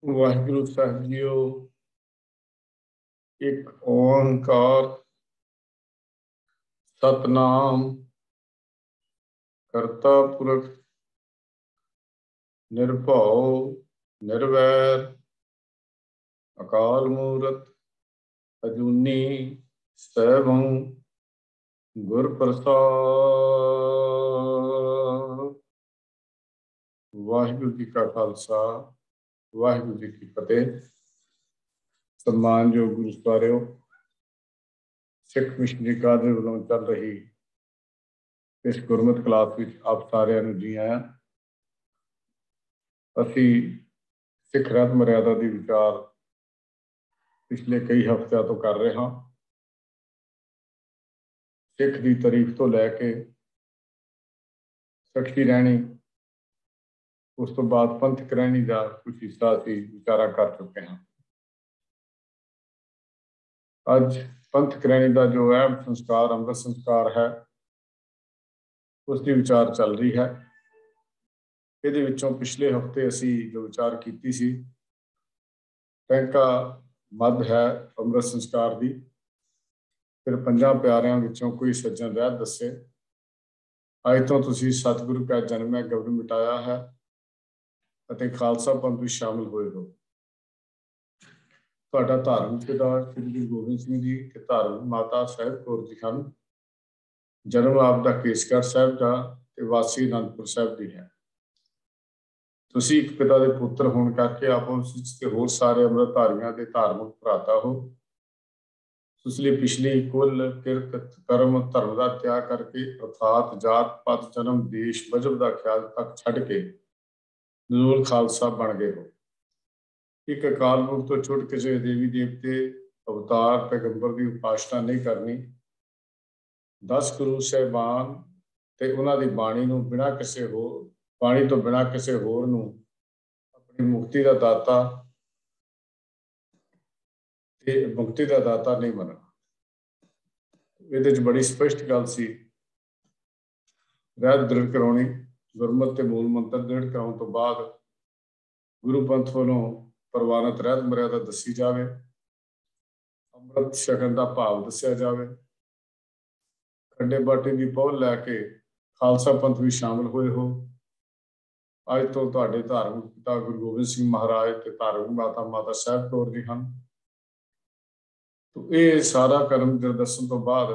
वाहिगुरु साहब जीओ। एक ओंकार सतनाम करता पुरख निर्भव निर्वैर अकाल मूरत अजूनी सैभं गुर प्रसाद। वाहिगुरु जी का खालसा वाहिगुरु जी की फतेह। सम्मानयोग गुरु सारिओ, सिख मिशनरी कादर वालों चल रही इस गुरमत क्लास में आप सारिਆਂ ਨੂੰ जी आया। ਅਸੀਂ सिख रहत मर्यादा ਦੀ विचार पिछले कई हफ्तिਆਂ ਤੋਂ कर रहे हैं। सिख की तारीफ तो लैके सखी रहनी, उस तो बाद पंथक रहनी का कुछ हिस्सा असी विचारा कर चुके हैं। अज पंथक रहनी का जो अहम संस्कार अमृत संस्कार है उसकी विचार चल रही है। ਇਹਦੇ ਵਿੱਚੋਂ पिछले हफ्ते असी जो विचार की सी टैंका मद है अमृत संस्कार की। फिर 5 प्यारिਆਂ ਵਿੱਚੋਂ कोई सज्जन रहत दसे अज तो तुसी सतगुरु का जन्म है गबन मिटाया है ਅਤੇ खालसा पंथ में शामिल होए हो। ਤੁਹਾਡਾ ਧਾਰਮਿਕ ਪਿਤਾ श्री गुरु गोबिंद सिंह जी ਤੇ ਧਾਰਮਿਕ माता ਸਾਹਿਬ ਕੌਰ जी ਹਨ। जन्म आपका केसगढ़ साहब का ਤੇ ਵਾਸੀ ਅਨੰਦਪੁਰ ਸਾਹਿਬ ਦੀ है। ਤੁਸੀਂ ਇੱਕ ਪਿਤਾ ਦੇ ਪੁੱਤਰ ਹੋਣ ਕਰਕੇ ਆਪਸ ਵਿੱਚ ਤੇ ਹੋਰ ਸਾਰੇ ਅੰਮ੍ਰਿਤਧਾਰੀਆਂ ਦੇ ਧਾਰਮਿਕ ਭਰਾਤਾ ਹੋ। ਉਸ ਲਈ ਪਿਛਲੀ ਕੁੱਲ ਕਿਰਤ ਕਰਮ ਧਰਮ ਦਾ ਤਿਆਗ ਕਰਕੇ ਅਰਥਾਤ ਜਾਤ ਪਾਤ ਜਨਮ ਦੇਸ਼ ਮਜ਼ਹਬ ਦਾ ਖਿਆਲ ਤੱਕ ਛੱਡ ਕੇ ਨਜ਼ੂਲ ਖਾਲਸਾ ਬਣ ਗਏ ਹੋ। ਇੱਕ ਅਕਾਲ ਪੁਰਖ ਤੋਂ ਛੁੱਟ ਕਿਸੇ ਦੇਵੀ ਦੇਵਤੇ ਅਵਤਾਰ ਪੈਗੰਬਰ ਦੀ ਉਪਾਸਨਾ ਨਹੀਂ ਕਰਨੀ। 10 ਗੁਰੂ ਸਾਹਿਬਾਨ ਤੇ ਉਹਨਾਂ ਦੀ ਬਾਣੀ ਨੂੰ ਬਿਨਾਂ ਕਿਸੇ ਹੋਰ ਬਾਣੀ ਤੋਂ ਬਿਨਾਂ ਕਿਸੇ ਹੋਰ ਨੂੰ ਆਪਣੀ ਮੁਕਤੀ ਦਾ ਦਾਤਾ ਤੇ ਮੁਕਤੀ ਦਾ ਦਾਤਾ ਨਹੀਂ ਮੰਨਣਾ। ਇਹਦੇ 'ਚ ਬੜੀ ਸਪਸ਼ਟ ਗੱਲ ਸੀ। ਰਹਿਤ ਦ੍ਰਿੜ ਕਰਾਉਣੀ, ਗੁਰਮਤਿ ਤੇ ਮੂਲ ਮੰਤਰ ਦ੍ਰਿੜ ਕਰਾਉਣ ਤੋਂ ਬਾਅਦ ਗੁਰੂ ਪੰਥ ਵੱਲੋਂ ਪ੍ਰਵਾਨਿਤ ਰਹਿਤ ਮਰਿਆਦਾ ਦੱਸੀ ਜਾਵੇ, ਅੰਮ੍ਰਿਤ ਛਕਣ ਦਾ ਭਾਵ ਦੱਸਿਆ ਜਾਵੇ, ਖੰਡੇ ਬਾਟੇ ਦੀ ਪਹੁਲ ਲੈ ਕੇ ਖਾਲਸਾ ਪੰਥ ਵਿੱਚ ਸ਼ਾਮਲ ਹੋਏ ਹੋ। ਅੱਜ ਤੋਂ ਤੁਹਾਡੇ ਧਾਰਮਿਕ ਪਿਤਾ ਗੁਰੂ ਗੋਬਿੰਦ ਸਿੰਘ ਮਹਾਰਾਜ ਤੇ ਧਾਰਮਿਕ ਮਾਤਾ ਸਾਹਿਬ ਕੌਰ ਜੀ ਹਨ। तो ये सारा कर्म जो दसन तो बाद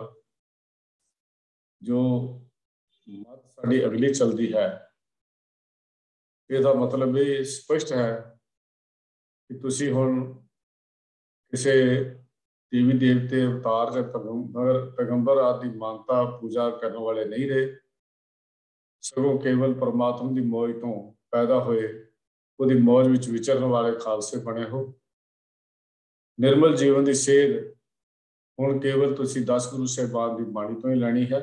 जो मत साड़ी अगली चलती है, इसका मतलब ये स्पष्ट है कि तुसी हुण किसी देवी देवते अवतार या पैगंबर आदि मानता पूजा करने वाले नहीं रहे, सगों केवल परमात्मा की मौज तो पैदा होए उहदी मौज विच विचरण वाले खालसे बने हो। निर्मल जीवन की सेध हुण केवल तुसी 10 गुरु साहिबान की बाणी तो ही लैनी है।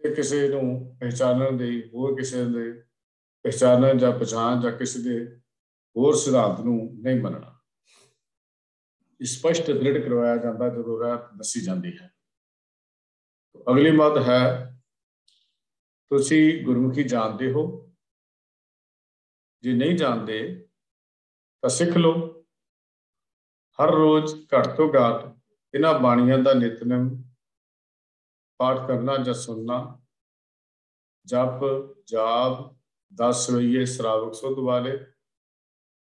किसी नूं पहचानण दे होर किसी दे पहचानण जां पछाण जां किसी दे होर सिद्धांत नूं नहीं मनना। स्पष्ट दृढ़ करवाया जाता जदों रहत दसी जाती है। तो अगली मत है तुसी गुरमुखी जानते हो, जे नहीं जानते तो सिख लो। हर रोज घट तो घट इन्हां बाणियां दा नितनेम पाठ करना जां सुनना, जप जाप 10 सवैये श्रावक सुध वाले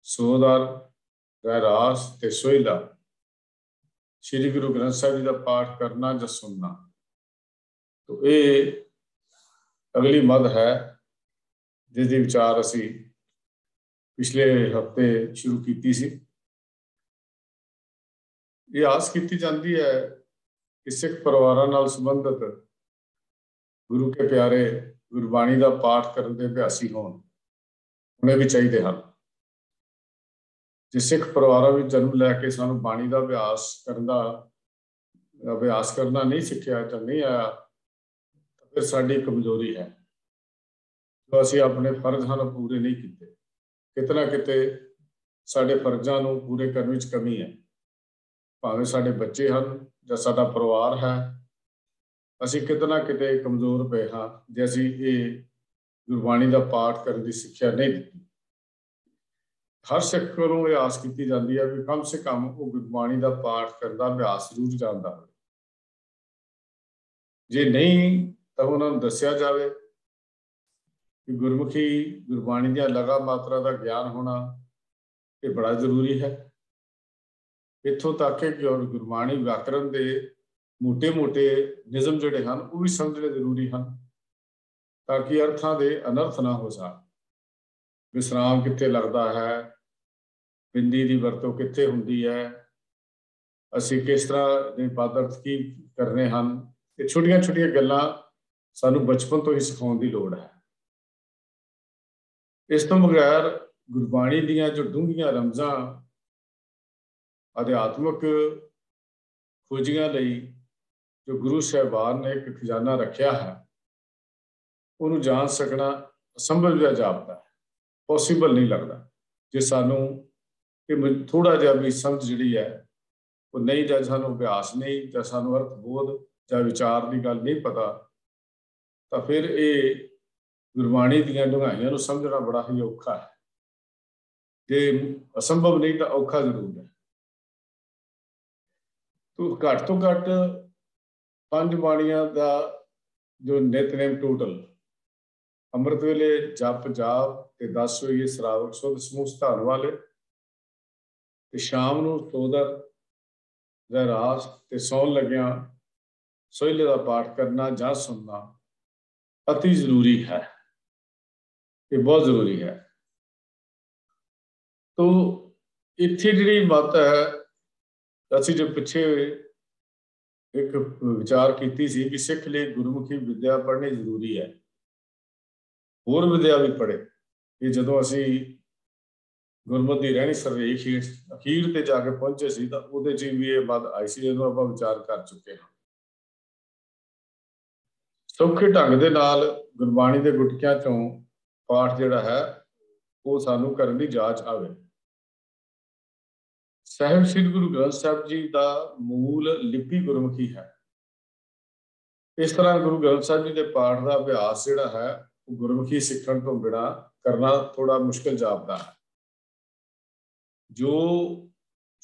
सोदार रहरास ते सोहिला श्री गुरु ग्रंथ साहिब जी का पाठ करना जां सुनना। तो ये अगली मद है जिसकी विचार असी पिछले हफ्ते शुरू की सी। ये आस की जाती है कि सिख परिवारों नाल संबंधित गुरु के प्यारे गुरबाणी का पाठ करने के अभ्यासी होने होने भी चाहिए हैं। जे सिख परिवारों में जन्म लैके सानू बाणी का अभ्यास करना नहीं सीखा या नहीं आया तो फिर साड़ी कमजोरी है जो असी अपने फर्ज हैं पूरे नहीं किए। कितना किते साडे फर्जां नूं पूरे करने में कमी है। भावें साडे बच्चे हैं जां साडा परिवार है, असी कितना किते कमजोर पे हाँ जे असी ये गुरबाणी का पाठ करने की सिक्ख्या नहीं दी। हर सिख कोलों ये आस की जाती है भी कम से कम वो गुरबाणी का पाठ करने का अभ्यास जरूर जानता हो। जे नहीं तो उन्होंने दसिया जाए कि गुरमुखी गुरबाणी दी लगा मात्रा का ज्ञान होना ये बड़ा जरूरी है। इत्थों तक है कि गुरबाणी व्याकरण के मोटे मोटे निज़म जोड़े हैं वो भी समझने जरूरी हैं ताकि अर्थां के अनर्थ ना हो जाए। विश्राम कित्थे लगता है, बिंदी की वरतों कित्थे हुंदी है, असी किस तरह पद अर्थ की करने हैं, ये छोटिया छोटिया गल्लां सानू बचपन तो ही सिखाने की लोड़ है। इस तो बगैर गुरबाणी दीयां जो डूंघियां रमजां अध्यात्मक खोजियां लई जो गुरु साहबान ने एक खजाना रखा है उन्होंने जान सकना असंभव जिहा जापदा है, पॉसीबल नहीं लगता जे सानू थोड़ा जिहा भी समझ जिहड़ी है वो नहीं, जां सानू अभ्यास नहीं, जां सानू अर्थबोध जां विचार की गल नहीं पता, तो फिर ये गुरबाणी दीयां डूंघाइयां नूं समझना बड़ा ही औखा है। जे असंभव नहीं तो औखा जरूर है। तो घट तो घट 5 बाणियां का जो नितनेम टोटल अमृत वेले जप जाप ते 10 होइए सरावक सुध समूह सधारण वाले, ते शाम नूं सोदर रहरास ते सौन लग्या सोहले का पाठ करना जां सुनना अति जरूरी है, ये बहुत जरूरी है। तो इत्थे जिहड़ी मत है असीं जो पिछे एक विचार की सी कि सिख लिए गुरमुखी विद्या पढ़नी जरूरी है, होर विद्या भी पढ़े। ये जदों असीं गुरमत की रहनी सरवेख अखीर ते जाके पहुंचे सी तां उहदे च भी ये बात आई सी जिहनूं आपां विचार कर चुके हैं। सौखे ढंग दे नाल गुरबाणी दे गुटकियां चों पाठ जिहड़ा है वो सानूं करन दी जाच आवे। साहिब श्री गुरु ग्रंथ साहिब जी का मूल लिपि गुरमुखी है। इस तरह गुरु ग्रंथ साहिब जी के पाठ का अभ्यास जिहड़ा है वो गुरमुखी सीखण तो बिना करना थोड़ा मुश्किल जापदा है। जो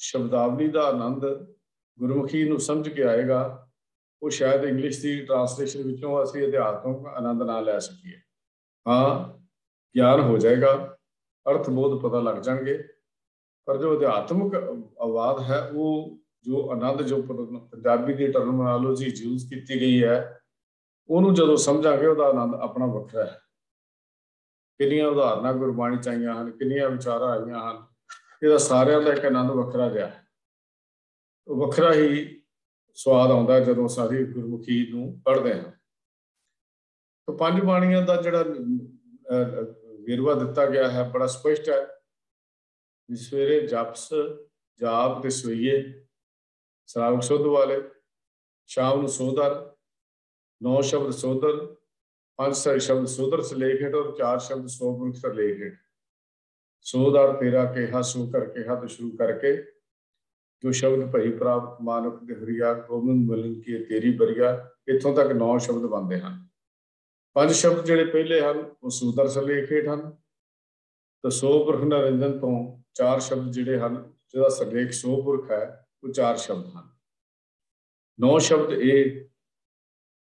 शब्दावली का आनंद गुरमुखी नूं समझ के आएगा वो शायद इंग्लिश की ट्रांसलेशन विचों असीं अध्यात्मक आनंद ना लै सकीए। हाँ, ज्ञान हो जाएगा, अर्थबोध पता लग जाएंगे, पर जो अध्यात्मक अवाद है वो जो आनंद जो पंजाबी की टर्मिनोलॉजी यूज की गई है उन्होंने जो समझांगे वह आनंद अपना वखरा है। किन्नियां उदाहरणा गुरबाणी च आईयां हन, किन्नियां विचारां आईयां हन, इहदा सारियां दा एक आनंद वखरा जिहा है। वखरा ही स्वाद आउंदा जदों सारी गुरमुखी नूं पढ़दे हां। तो 5 बाणियां दा जिहड़ा वेरवा दिता गया है बड़ा स्पष्ट है। सवेरे जपस जाप ते सवैये सरावक सुध वाले, शाम नूं सोदर 9 शब्द सोदर, 5 शब्द सोदर सलेख हेठ और 4 शब्द सोपुरख सलेख हेठ। सोदर तेरा केहा सो कर केहा तो शुरू करके जो शब्द भई प्राप्त मानुख दे हरिया गोबिंद मिलन की तेरी बरिया, इत्थों तक 9 शब्द बनते हैं। 5 शब्द जिहड़े पहले हैं वो सोदर सलेख हेठ हैं, तो सोपुरख निरंजन तो 4 शब्द जिहड़े हैं जिहदा सलेख सोपुरख है वो 4 शब्द हैं। 9 शब्द ये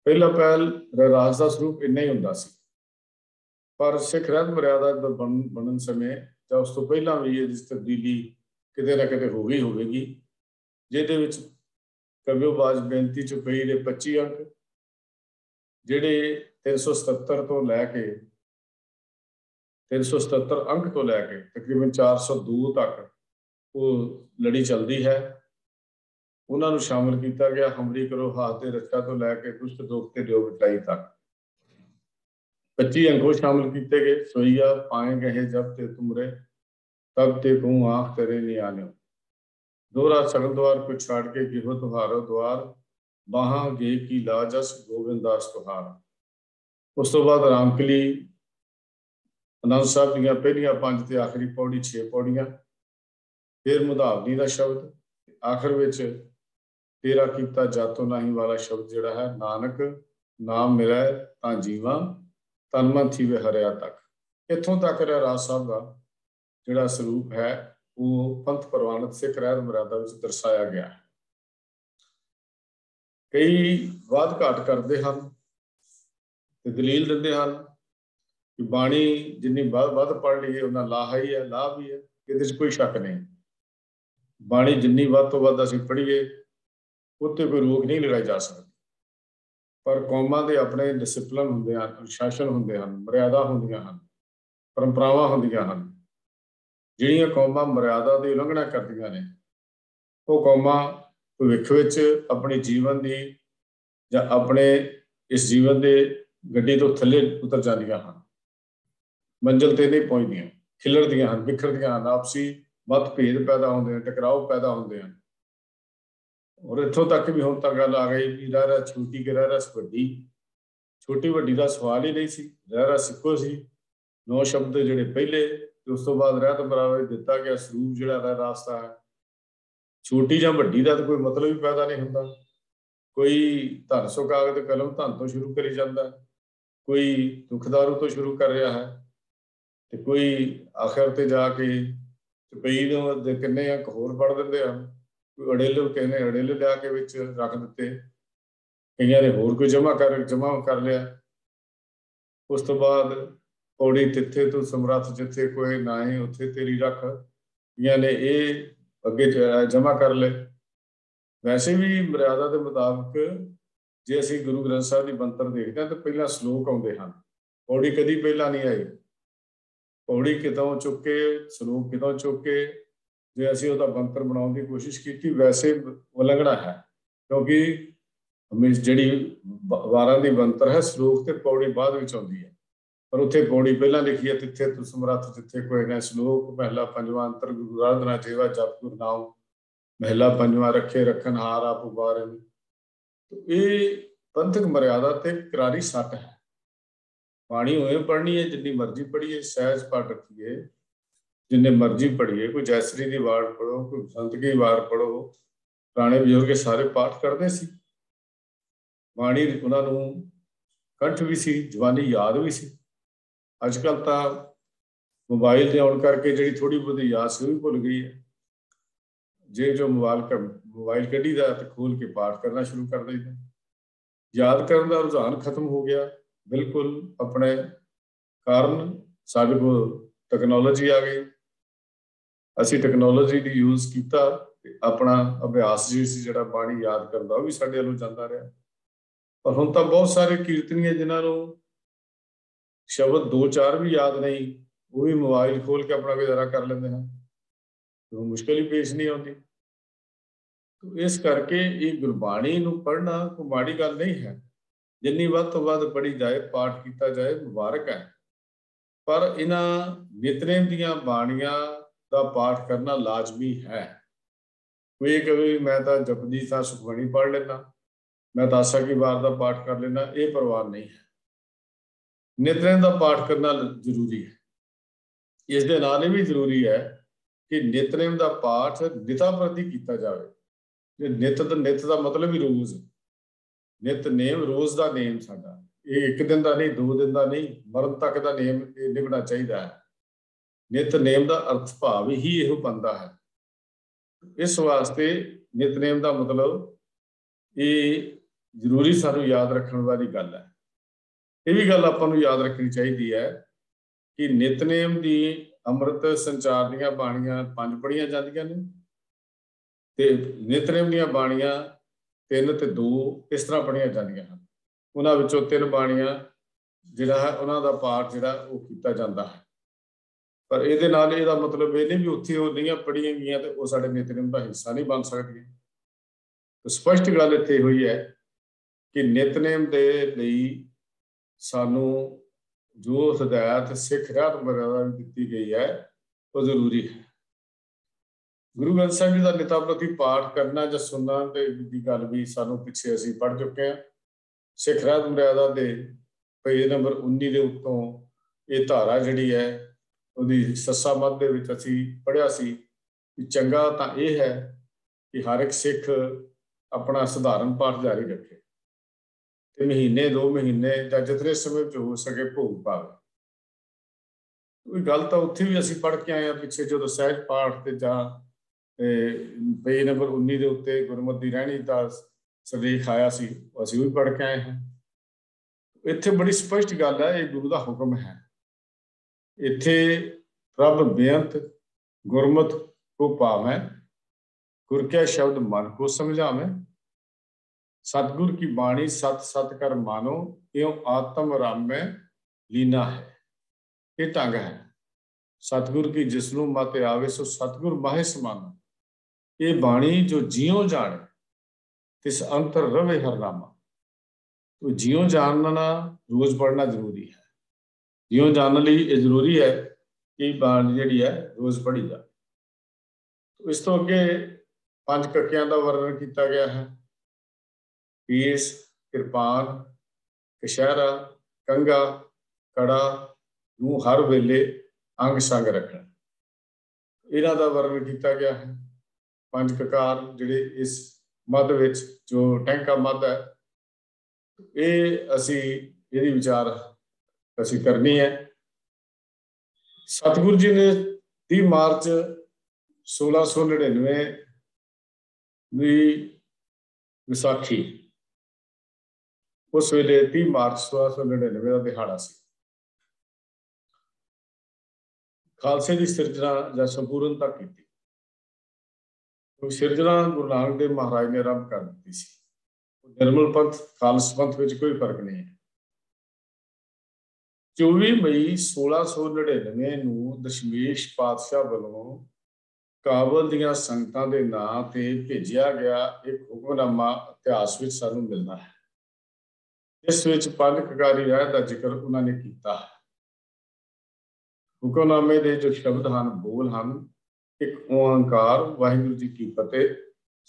पहला पहल रहरास का स्वरूप इन्ना ही हुंदा सी, पर सिख रहत मर्यादा बनन समय जां उस तो पहला भी ये तब्दीली किते ना किते हो गई होगी, जिहदे विच कवियोबाज बेनती च पई दे 25 अंक जिहड़े 377 तो लैके 377 अंक तो लैके तकरीबन 402 तक वो लड़ी चलती है। उन्होंने शामिल किया गया हमरी करो हाथ दे रक्षा तो लैके दुष्ट दोख ते दिओ बचाई तक 25 अंक शामिल किए गए। सोईया पाए गए जब ते तुमरे तब ते कहूँ आँख तेरे नहीं आने, दोहरा सगल द्वार को छाड़ के गिहो तुहारो द्वार, बाहा गे की लाजस गोविंदास तुहार। उस तो बाद रामकली आनंद साहब दियां पहलियां 5 ते आखिरी पौड़ी 6 पौड़ियां, फिर मुधावनी का शब्द, आखिर विच तेरा कीता जातो नहीं वाला शब्द जिहड़ा है नानक नाम मिले तां जीवा तन मन थीवे हरिया तक। इत्थों तक रहरास साहब का ਜਿਹੜਾ ਸਰੂਪ ਹੈ ਉਹ ਪੰਥ ਪ੍ਰਵਾਨਿਤ ਸਿੱਖ ਰਹਿਤ ਮਰਿਆਦਾ ਵਿੱਚ ਦਰਸਾਇਆ ਗਿਆ ਹੈ। ਕਈ ਵਾਦ ਘਾਟ ਕਰਦੇ ਹਨ ਤੇ ਦਲੀਲ ਦਿੰਦੇ ਹਨ ਕਿ ਬਾਣੀ ਜਿੰਨੀ ਵੱਧ ਪੜ੍ਹ ਲਈਏ ਉਹਨਾਂ ਲਾਹਾ ਹੀ ਹੈ, ਲਾਭ ਵੀ ਹੈ, ਇਹਦੇ 'ਚ ਕੋਈ ਸ਼ੱਕ ਨਹੀਂ। ਬਾਣੀ ਜਿੰਨੀ ਵੱਧ ਤੋਂ ਵੱਧ ਅਸੀਂ ਪੜ੍ਹੀਏ ਉੱਤੇ ਕੋਈ ਰੋਕ ਨਹੀਂ ਲਗਾਈ ਜਾ ਸਕਦੀ। ਪਰ ਕੌਮਾਂ ਦੇ ਆਪਣੇ ਡਿਸਿਪਲਿਨ ਹੁੰਦੇ ਹਨ, ਅਨੁਸ਼ਾਸਨ ਹੁੰਦੇ ਹਨ, ਮਰਿਆਦਾ ਹੁੰਦੀਆਂ ਹਨ, ਪਰੰਪਰਾਵਾਂ ਹੁੰਦੀਆਂ ਹਨ। ਜਿਹੜੀਆਂ ਕੌਮਾਂ ਮਰਿਆਦਾ ਦੀ ਉਲੰਘਣਾ ਕਰਦੀਆਂ ਨੇ ਉਹ ਕੌਮਾਂ ਭਵਿੱਖ ਵਿੱਚ ਆਪਣੀ ਜੀਵਨ ਦੀ ਜਾਂ ਆਪਣੇ ਇਸ ਜੀਵਨ ਦੇ ਗੱਡੀ ਤੋਂ ਥੱਲੇ ਉਤਰ ਜਾਂਦੀਆਂ ਹਨ, ਮੰਜ਼ਿਲ ਤੇ ਨਹੀਂ ਪਹੁੰਚਦੀਆਂ, ਖਿਲਰਦੀਆਂ ਹਨ, ਬਿਖਰਦੀਆਂ ਹਨ, ਆਪਸੀ ਮਤਭੇਦ ਪੈਦਾ ਹੁੰਦੇ ਹਨ, ਟਕਰਾਓ ਪੈਦਾ ਹੁੰਦੇ ਹਨ। ਔਰ ਇੱਥੋਂ ਤੱਕ ਵੀ ਹੁਣ ਤਾਂ ਗੱਲ ਆ ਗਈ ਵੀ ਰਹਿ ਰਸ ਛੋਟੀ ਕਿ ਰਹਿ ਰਸ ਵੱਡੀ। ਛੋਟੀ ਵੱਡੀ ਦਾ ਸਵਾਲ ਹੀ ਨਹੀਂ ਸੀ, ਰਹਿ ਰਸ ਇੱਕੋ ਸੀ। 9 ਸ਼ਬਦ ਜਿਹੜੇ ਪਹਿਲੇ ਤੇ ਉਸ ਤੋਂ ਬਾਅਦ ਰਹਿਤ ਬਰਾਬਰ ਦਿੱਤਾ ਗਿਆ ਸਰੂਪ ਜਿਹੜਾ ਰਹਿ ਰਾਸਤਾ ਹੈ। ਛੋਟੀ ਜਾਂ ਵੱਡੀ ਦਾ ਤਾਂ ਕੋਈ ਮਤਲਬ ਹੀ ਪੈਦਾ ਨਹੀਂ ਹੁੰਦਾ। ਕੋਈ ਧਨ ਸੋ ਕਾਗਜ਼ ਕਲਮ ਧਨ ਤੋਂ ਸ਼ੁਰੂ ਕਰੀ ਜਾਂਦਾ, ਕੋਈ ਦੁਖਦਾਰੂ ਤੋਂ ਸ਼ੁਰੂ ਕਰ ਰਿਹਾ ਹੈ ਤੇ ਕੋਈ ਆਖਿਰ ਤੇ ਜਾ ਕੇ ਚਪਈ ਦੇ ਕਿੰਨੇ ਅੰਕ ਹੋਰ ਪੜ੍ਹ ਦਿੰਦੇ ਹਨ। ਕੋਈ ਅੜੇਲੇ ਕਹਿੰਦੇ ਅੜੇਲੇ ਲਿਆ ਕੇ ਵਿੱਚ ਰੱਖ ਦਿੱਤੇ, ਕਈਆਂ ਨੇ ਹੋਰ ਕੋਈ ਜਮਾ ਕਰ ਲਿਆ। ਉਸ ਤੋਂ ਬਾਅਦ ਪੌੜੀ ਤਿੱਥੇ ਤੂੰ ਸਮਰੱਥ ਜਿੱਥੇ ਕੋਈ ਨਾਹੀਂ ਉੱਥੇ ਤੇਰੀ ਰੱਖ, ਕਈਆਂ ਨੇ ਇਹ ਅੱਗੇ ਜਮਾ ਕਰ ਲਏ। ਵੈਸੇ ਵੀ ਮਰਿਆਦਾ ਦੇ ਮੁਤਾਬਕ ਜੇ ਅਸੀਂ ਗੁਰੂ ਗ੍ਰੰਥ ਸਾਹਿਬ ਦੀ ਬੰਤਰ ਦੇਖਦੇ ਹਾਂ ਤਾਂ ਪਹਿਲਾਂ ਸ਼ਲੋਕ ਆਉਂਦੇ ਹਨ, ਪੌੜੀ ਕਦੀ ਪਹਿਲਾਂ ਨਹੀਂ ਆਈ। ਪੌੜੀ ਕਿਤੋਂ ਚੁੱਕ ਕੇ, ਸ਼ਲੋਕ ਕਿਤੋਂ ਚੁੱਕ ਕੇ ਜੇ ਅਸੀਂ ਉਹਦਾ ਬੰਤਰ ਬਣਾਉਣ ਦੀ ਕੋਸ਼ਿਸ਼ ਕੀਤੀ ਵੈਸੇ ਉਲੰਘਣਾ ਹੈ, ਕਿਉਂਕਿ ਜਿਹੜੀ ਵਾਰਾਂ ਦੀ ਬੰਤਰ ਹੈ ਸ਼ਲੋਕ ਤੇ ਪੌੜੀ ਬਾਅਦ ਵਿੱਚ ਆਉਂਦੀ ਹੈ। ਪਰ ਉੱਥੇ ਪੌੜੀ ਪਹਿਲਾਂ ਲਿਖੀ ਹੈ, ਤਿੱਥੇ ਤੂੰ ਸਮਰੱਥ ਜਿੱਥੇ ਕੋਈ ਨਾ। ਸ਼ਲੋਕ ਪਹਿਲਾ ਪੰਜਵਾਂ ਅੰਤਰ ਗੁਰੂ ਆਰਾਧਨਾ ਜੇਵਾ ਜਪ ਗੁਰ ਨਾਮ, ਮਹਿਲਾ ਪੰਜਵਾਂ ਰੱਖੇ ਰੱਖਣ ਹਾਰ ਆਪ ਉਬਾਰਨ। ਇਹ ਪੰਥਕ ਮਰਿਆਦਾ ਤੇ ਕਰਾਰੀ ਸੱਟ ਹੈ। ਬਾਣੀ ਹੋਏ ਪੜ੍ਹਨੀ ਹੈ, ਜਿੰਨੀ ਮਰਜ਼ੀ ਪੜ੍ਹੀਏ, ਸਹਿਜ ਪਾਠ ਰੱਖੀਏ, ਜਿੰਨੇ ਮਰਜ਼ੀ ਪੜ੍ਹੀਏ। ਕੋਈ ਜੈਸਰੀ ਦੀ ਵਾਰ ਪੜ੍ਹੋ, ਕੋਈ ਬਸੰਤ ਕੀ ਵਾਰ ਪੜ੍ਹੋ, ਪੁਰਾਣੇ ਬਜ਼ੁਰਗ ਸਾਰੇ ਪਾਠ ਕਰਦੇ ਸੀ। ਬਾਣੀ ਉਹਨਾਂ ਨੂੰ ਕੰਠ ਵੀ ਸੀ, ਜਵਾਨੀ ਯਾਦ ਵੀ ਸੀ। ਅੱਜ ਕੱਲ੍ਹ ਤਾਂ ਮੋਬਾਈਲ ਦੇ ਆਉਣ ਕਰਕੇ ਜਿਹੜੀ ਥੋੜ੍ਹੀ ਬਹੁਤੀ ਯਾਦ ਸੀ ਉਹ ਵੀ ਭੁੱਲ ਗਈ ਹੈ। ਜੇ ਜੋ ਮੋਬਾਈਲ ਕੱਢੀਦਾ ਤੇ ਖੋਲ ਕੇ ਪਾਠ ਕਰਨਾ ਸ਼ੁਰੂ ਕਰ ਦਈਦਾ। ਯਾਦ ਕਰਨ ਦਾ ਰੁਝਾਨ ਖਤਮ ਹੋ ਗਿਆ ਬਿਲਕੁਲ। ਆਪਣੇ ਕਾਰਨ ਸਾਡੇ ਕੋਲ ਟੈਕਨੋਲੋਜੀ ਆ ਗਈ, ਅਸੀਂ ਟੈਕਨੋਲੋਜੀ ਦੀ ਯੂਜ਼ ਕੀਤਾ ਤੇ ਆਪਣਾ ਅਭਿਆਸ ਜਿਹੜਾ ਬਾਣੀ ਯਾਦ ਕਰਨ ਦਾ ਉਹ ਵੀ ਸਾਡੇ ਵੱਲੋਂ ਜਾਂਦਾ ਰਿਹਾ। ਪਰ ਹੁਣ ਤਾਂ ਬਹੁਤ ਸਾਰੇ ਕੀਰਤਨੀਏ ਜਿਨ੍ਹਾਂ ਨੂੰ ਸ਼ਬਦ 2-4 ਵੀ ਯਾਦ ਨਹੀਂ, ਉਹ ਵੀ ਮੋਬਾਈਲ ਖੋਲ ਕੇ ਆਪਣਾ ਗੁਜ਼ਾਰਾ ਕਰ ਲੈਂਦੇ ਹਨ, ਉਹ ਮੁਸ਼ਕਿਲ ਹੀ ਪੇਸ਼ ਨਹੀਂ ਆਉਂਦੀ। ਇਸ ਕਰਕੇ ਇਹ ਗੁਰਬਾਣੀ ਨੂੰ ਪੜ੍ਹਨਾ ਕੋਈ ਮਾੜੀ ਗੱਲ ਨਹੀਂ ਹੈ। ਜਿੰਨੀ ਵੱਧ ਤੋਂ ਵੱਧ ਪੜ੍ਹੀ ਜਾਏ, ਪਾਠ ਕੀਤਾ ਜਾਏ, ਮੁਬਾਰਕ ਹੈ। ਪਰ ਇਹਨਾਂ ਨਿਤਨੇਮ ਦੀਆਂ ਬਾਣੀਆਂ ਦਾ ਪਾਠ ਕਰਨਾ ਲਾਜ਼ਮੀ ਹੈ। ਕੋਈ ਕਹੇ ਮੈਂ ਤਾਂ ਜਪਦੀ ਸਾਂ ਸੁਖਮਣੀ ਪੜ੍ਹ ਲੈਂਦਾ, ਮੈਂ ਤਾਂ ਆਸਾ ਕੀ ਵਾਰ ਦਾ ਪਾਠ ਕਰ ਲੈਂਦਾ, ਇਹ ਪ੍ਰਵਾਨ ਨਹੀਂ ਹੈ। ਨਿਤਨੇਮ ਦਾ ਪਾਠ ਕਰਨਾ ਜ਼ਰੂਰੀ ਹੈ। ਇਸ ਦੇ ਨਾਲ ਇਹ ਵੀ ਜ਼ਰੂਰੀ ਹੈ ਕਿ ਨਿਤਨੇਮ ਦਾ ਪਾਠ ਨਿਤਾ ਪ੍ਰਤੀ ਕੀਤਾ ਜਾਵੇ। ਨਿਤ ਦਾ ਮਤਲਬ ਹੀ ਰੋਜ਼, ਨਿਤਨੇਮ ਰੋਜ਼ ਦਾ ਨੇਮ ਸਾਡਾ। ਇਹ 1 ਦਿਨ ਦਾ ਨਹੀਂ, 2 ਦਿਨ ਦਾ ਨਹੀਂ, ਮਰਨ ਤੱਕ ਦਾ ਨੇਮ ਨਿਭਣਾ ਚਾਹੀਦਾ ਹੈ। ਨਿਤਨੇਮ ਦਾ ਅਰਥ ਭਾਵ ਹੀ ਇਹੋ ਬਣਦਾ ਹੈ। ਇਸ ਵਾਸਤੇ ਨਿਤਨੇਮ ਦਾ ਮਤਲਬ ਇਹ ਜ਼ਰੂਰੀ ਸਾਨੂੰ ਯਾਦ ਰੱਖਣ ਵਾਲੀ ਗੱਲ ਹੈ। ਇਹ ਵੀ ਗੱਲ ਆਪਾਂ ਨੂੰ ਯਾਦ ਰੱਖਣੀ ਚਾਹੀਦੀ ਹੈ ਕਿ ਨਿਤਨੇਮ ਦੀ ਅੰਮ੍ਰਿਤ ਸੰਚਾਰ ਦੀਆਂ ਬਾਣੀਆਂ 5 ਪੜ੍ਹੀਆਂ ਜਾਂਦੀਆਂ ਨੇ ਤੇ ਨਿਤਨੇਮ ਦੀਆਂ ਬਾਣੀਆਂ 3 ਤੇ 2 ਇਸ ਤਰ੍ਹਾਂ ਪੜ੍ਹੀਆਂ ਜਾਂਦੀਆਂ ਹਨ। ਉਹਨਾਂ ਵਿੱਚੋਂ 3 ਬਾਣੀਆਂ ਜਿਹੜਾ ਹੈ ਉਹਨਾਂ ਦਾ ਪਾਠ ਜਿਹੜਾ ਉਹ ਕੀਤਾ ਜਾਂਦਾ ਹੈ। ਪਰ ਇਹਦੇ ਨਾਲ ਇਹਦਾ ਮਤਲਬ ਇਹ ਨਹੀਂ ਵੀ ਉੱਥੇ ਉਹ ਨਹੀਂ ਪੜ੍ਹੀਆਂ ਗਈਆਂ ਤੇ ਉਹ ਸਾਡੇ ਨਿਤਨੇਮ ਦਾ ਹਿੱਸਾ ਨਹੀਂ ਬਣ ਸਕਦੀਆਂ। ਸਪਸ਼ਟ ਗੱਲ ਇੱਥੇ ਹੋਈ ਹੈ ਕਿ ਨਿਤਨੇਮ ਦੇ ਲਈ ਸਾਨੂੰ ਜੋ ਹਦਾਇਤ ਸਿੱਖ ਰਹਿਤ ਮਰਿਆਦਾ ਦਿੱਤੀ ਗਈ ਹੈ ਉਹ ਜ਼ਰੂਰੀ ਹੈ। ਗੁਰੂ ਗ੍ਰੰਥ ਸਾਹਿਬ ਜੀ ਦਾ ਨਿਤਾ ਪ੍ਰਤੀ ਪਾਠ ਕਰਨਾ ਜਾਂ ਸੁਣਨਾ ਦੀ ਗੱਲ ਵੀ ਸਾਨੂੰ ਪਿੱਛੇ ਅਸੀਂ ਪੜ੍ਹ ਚੁੱਕੇ ਹਾਂ। ਸਿੱਖ ਰਹਿਤ ਮਰਿਆਦਾ ਦੇ ਪੇਜ ਨੰਬਰ 19 ਦੇ ਉੱਤੋਂ ਇਹ ਧਾਰਾ ਜਿਹੜੀ ਹੈ ਉਹਦੀ ਸੱਸਾ ਮੱਧ ਦੇ ਵਿੱਚ ਅਸੀਂ ਪੜ੍ਹਿਆ ਸੀ ਕਿ ਚੰਗਾ ਤਾਂ ਇਹ ਹੈ ਕਿ ਹਰ ਇੱਕ ਸਿੱਖ ਆਪਣਾ ਸਧਾਰਨ ਪਾਠ ਜਾਰੀ ਰੱਖੇ ਤੇ ਮਹੀਨੇ 2 ਮਹੀਨੇ ਜਾਂ ਜਿਤਨੇ ਸਮੇਂ 'ਚ ਹੋ ਸਕੇ ਭੋਗ ਪਾਵੇ। कोई गल तो उत्थे भी असीं पढ़ के आए हैं पिछे जो सहज पाठ ते जां पेज नंबर 19 के उत्ते गुरमत की रहनी का संदेश आया सी, असीं भी पढ़ के आए हैं। इत्थे बड़ी स्पष्ट गल है, ये गुरु का हुक्म है। इत्थे प्रभ बेअंत गुरमत को पावै, गुर के शब्द मन को समझावे, सतगुर की बाणी सत सत कर मानो, एवं आत्म राम में लीना है। ये ढंग है सतगुर की जिसनों मत आवे सो सतगुर माहे समाना। ये बाणी जो जियो जाने तिस अंतर रवे हरनामा। तो जियो जानना रोज पढ़ना जरूरी है। जियो जानने लिए ये जरूरी है कि बाणी जिहड़ी है रोज पढ़ी जाए। तो इस तो अगे 5 कक्कियां का वर्णन किया गया है। पीस, किरपान, कशहरा, कंगा, कड़ा नूं हर वेले अंग संग रखना, इन्हां दा वर्णन किया गया है। 5 ककार जिहड़े इस मद विच जो टैंका मद है, ये असी इहदी विचार असी करनी है। सतगुरु जी ने 30 मार्च 1699 की विसाखी, उस वेले 30 मार्च 1699 का दिहाड़ा सी। खालसे की सिरजना या संपूर्णता की सिरजना गुरु नानक देव महाराज ने आरंभ कर दी सी। निर्मल पंथ खालस पंथ में कोई फर्क नहीं है। 24 मई 1699 ਨੂੰ ਦਸ਼ਮੇਸ਼ ਪਾਤਸ਼ਾਹ ਵੱਲੋਂ ਕਾਬਲ ਦੀਆਂ ਸੰਗਤਾਂ ਦੇ ਨਾਂ ਤੇ ਭੇਜਿਆ ਗਿਆ ਇੱਕ ਹੁਕਮਨਾਮਾ ਇਤਿਹਾਸ ਵਿੱਚ ਸਾਨੂੰ ਮਿਲਦਾ ਹੈ, ਜਿਸ ਵਿੱਚ 5 ਕਕਾਰੀ ਰਾਹ ਦਾ ਜ਼ਿਕਰ ਉਹਨਾਂ ਨੇ ਕੀਤਾ ਹੈ। ਹੁਕਮਨਾਮੇ ਦੇ ਜੋ ਸ਼ਬਦ ਹਨ, ਬੋਲ ਹਨ, ਇੱਕ ਓੰਕਾਰ ਵਾਹਿਗੁਰੂ ਜੀ ਕੀ ਫਤਿਹ,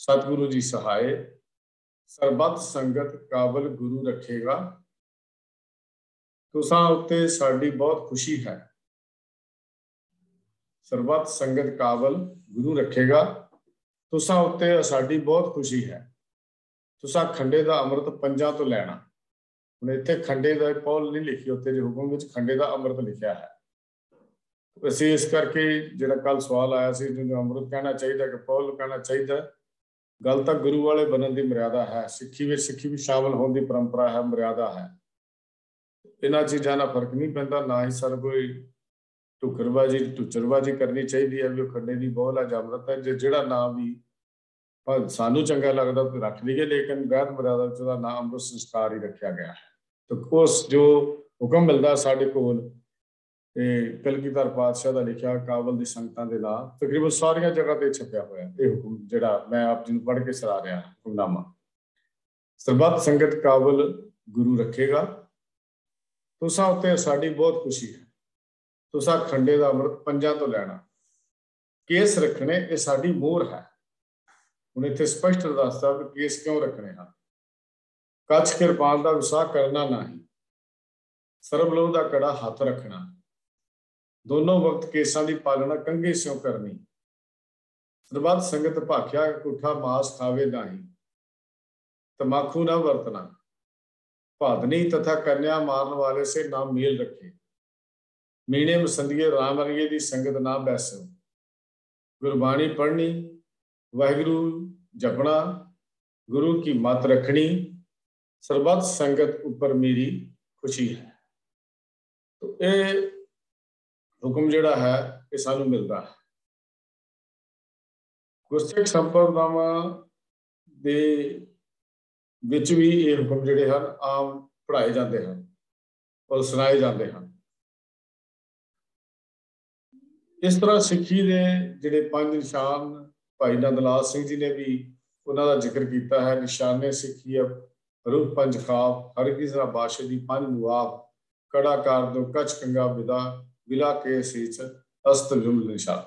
ਸਤਿਗੁਰੂ ਜੀ ਸਹਾਏ, ਸਰਬੱਤ ਸੰਗਤ ਕਾਬਲ गुरु रखेगा, तुसां उत्ते साडी बहुत खुशी है। सरबत संगत काबल गुरु रखेगा, तुसां उत्ते साडी बहुत खुशी है। तुसां खंडे दा अमृत पंजां तो लैना। हुण इत्थे खंडे दा पौल नहीं लिखी, उत्ते जो हुक्म विच खंडे दा अमृत लिखिया है। असीं इस करके जिहड़ा कल सवाल आया सी, जो अमृत कहना चाहिए कि पौल कहना चाहिए, गल तां गुरु वाले बनन दी मर्यादा है। सिੱਖੀ ਵਿੱਚ सिੱਖੀ भी शामिल होने की परंपरा है, मर्यादा है। इन्हां चीज़ां नाल फर्क नहीं पैंदा। ना ही सानूं कोई टुचरबाजी करनी चाहिए है भी खंडे की बौल है, अमृत है, जिहड़ा नाम भी सानूं चंगा लगदा तो रख लीए, लेकिन वैध मर्यादा विच उहदा नाम अमृत संस्कार ही रखा गया है। तो उस जो हुक्म मिलदा साडे कोल कलगीधर पातशाह का लिखा काबल की संगतां दे नाम तकरीबन सारिया जगह पर छपया होया ये हुक्म, जिहड़ा मैं आप जी पढ़ के सुना रहा हुक्मनामा। सरबत संगत काबल गुरु रखेगा, तुसां उत्ते साडी बहुत खुशी है। तुसां खंडे दा अमृत पंजां तो लैना, केस रखने ये साडी मोहर है। हुण इत्थे स्पष्ट दसदा कि केस क्यों रखने हैं। कच्छ किरपान का विसाह करना नहीं, सरबलोह का कड़ा हाथ रखना, दोनों वक्त केसां की पालना कंघे स्यों करनी, सरबत संगत भाख्या कुठा मांस खावे नहीं, तमाखू ना वरतना, भादनी तथा कन्या मारन वाले से ना मेल रखे, मीणे मसंदिये राम अरिये की संगत ना बैसो, गुरबाणी पढ़नी, वाहिगुरु जपना, गुरु की मत रखनी, सरबत संगत ऊपर मेरी खुशी है। तो ये हुक्म जिहड़ा है ये सानूं मिलता है। गुरसिख संप्रदावां दे विच भी ये हुक्म जिहड़े हन आम पढ़ाए जाते हैं और सुनाए जाते हैं। इस तरह सिੱਖੀ ਦੇ ਜਿਹੜੇ 5 निशान भाई नंद लाल सिंह जी ने भी उन्हां दा जिक्र किया है। निशाने सिੱਖੀ रूप पंज खाब, हरगिज़ ना बादशाह दी 5 मुआब, कड़ा कार दो कच कंगा विदा, विला के सीच अस्त जुमल निशान।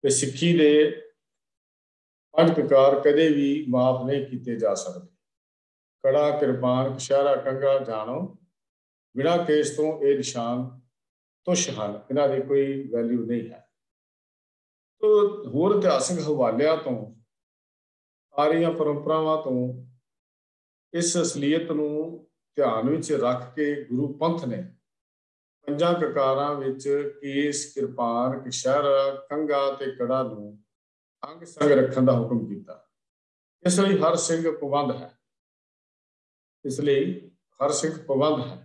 ते सिੱਖੀ दे 5 प्रकार कदे भी माफ नहीं किए जा सकते। कड़ा किरपान कशहरा कंगा जानो, बिना केस तो ये निशान तुश हैं, इन्हां दी कोई वैल्यू नहीं है। तो होर इतिहासक हवालियां तो आ रही परंपरावां तो इस असलीयत नूं ध्यान विच रख के गुरु पंथ ने ਪੰਜਾਂ ਕਕਾਰਾਂ ਵਿੱਚ ਕੇਸ, ਕਿਰਪਾਨ, ਕਛਹਿਰਾ, ਕੰਘਾ ਤੇ ਕੜਾ ਨੂੰ ਅੰਗ ਸੰਗ ਰੱਖਣ ਦਾ ਹੁਕਮ ਕੀਤਾ। ਇਸ ਲਈ ਹਰ ਸਿੰਘ ਪਾਬੰਦ ਹੈ। ਇਸ ਲਈ ਹਰ ਸਿੰਘ ਪਾਬੰਦ ਹੈ।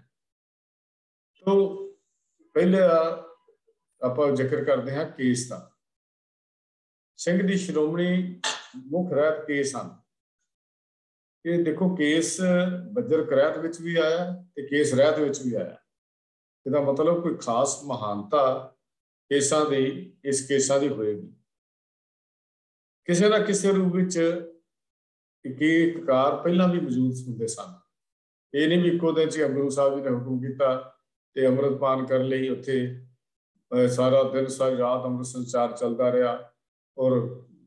ਤੋ ਪਹਿਲੇ ਆਪਾਂ ਜ਼ਿਕਰ ਕਰਦੇ ਹਾਂ ਕੇਸ ਦਾ। ਸਿੰਘ ਦੀ ਸ਼੍ਰੋਮਣੀ ਮੁੱਖ ਰਹਿਤ ਕੇਸ ਹਨ। ਇਹ ਦੇਖੋ, ਕੇਸ ਬੱਜਰ ਕਰੈਤ ਵਿੱਚ ਵੀ ਆਇਆ ਤੇ ਕੇਸ ਰਹਿਤ ਵਿੱਚ ਵੀ ਆਇਆ। ਇਹਦਾ ਮਤਲਬ ਕੋਈ ਖਾਸ ਮਹਾਨਤਾ ਕੇਸਾਂ ਦੀ, ਇਸ ਕੇਸਾਂ ਦੀ ਹੋਏਗੀ। ਕਿਸੇ ਨਾ ਕਿਸੇ ਰੂਪ ਵਿੱਚ ਕੀ ਕਕਾਰ ਪਹਿਲਾਂ ਵੀ ਮੌਜੂਦ ਹੁੰਦੇ ਸਨ। ਇਹ ਨਹੀਂ ਵੀ ਇੱਕੋ ਦਿਨ 'ਚ ਗੁਰੂ ਸਾਹਿਬ ਜੀ ਨੇ ਹੁਕਮ ਕੀਤਾ ਤੇ ਅੰਮ੍ਰਿਤਪਾਨ ਕਰਨ ਲਈ ਉੱਥੇ ਸਾਰਾ ਦਿਨ ਸਾਰੀ ਰਾਤ ਅੰਮ੍ਰਿਤ ਸੰਚਾਰ ਚੱਲਦਾ ਰਿਹਾ। ਔਰ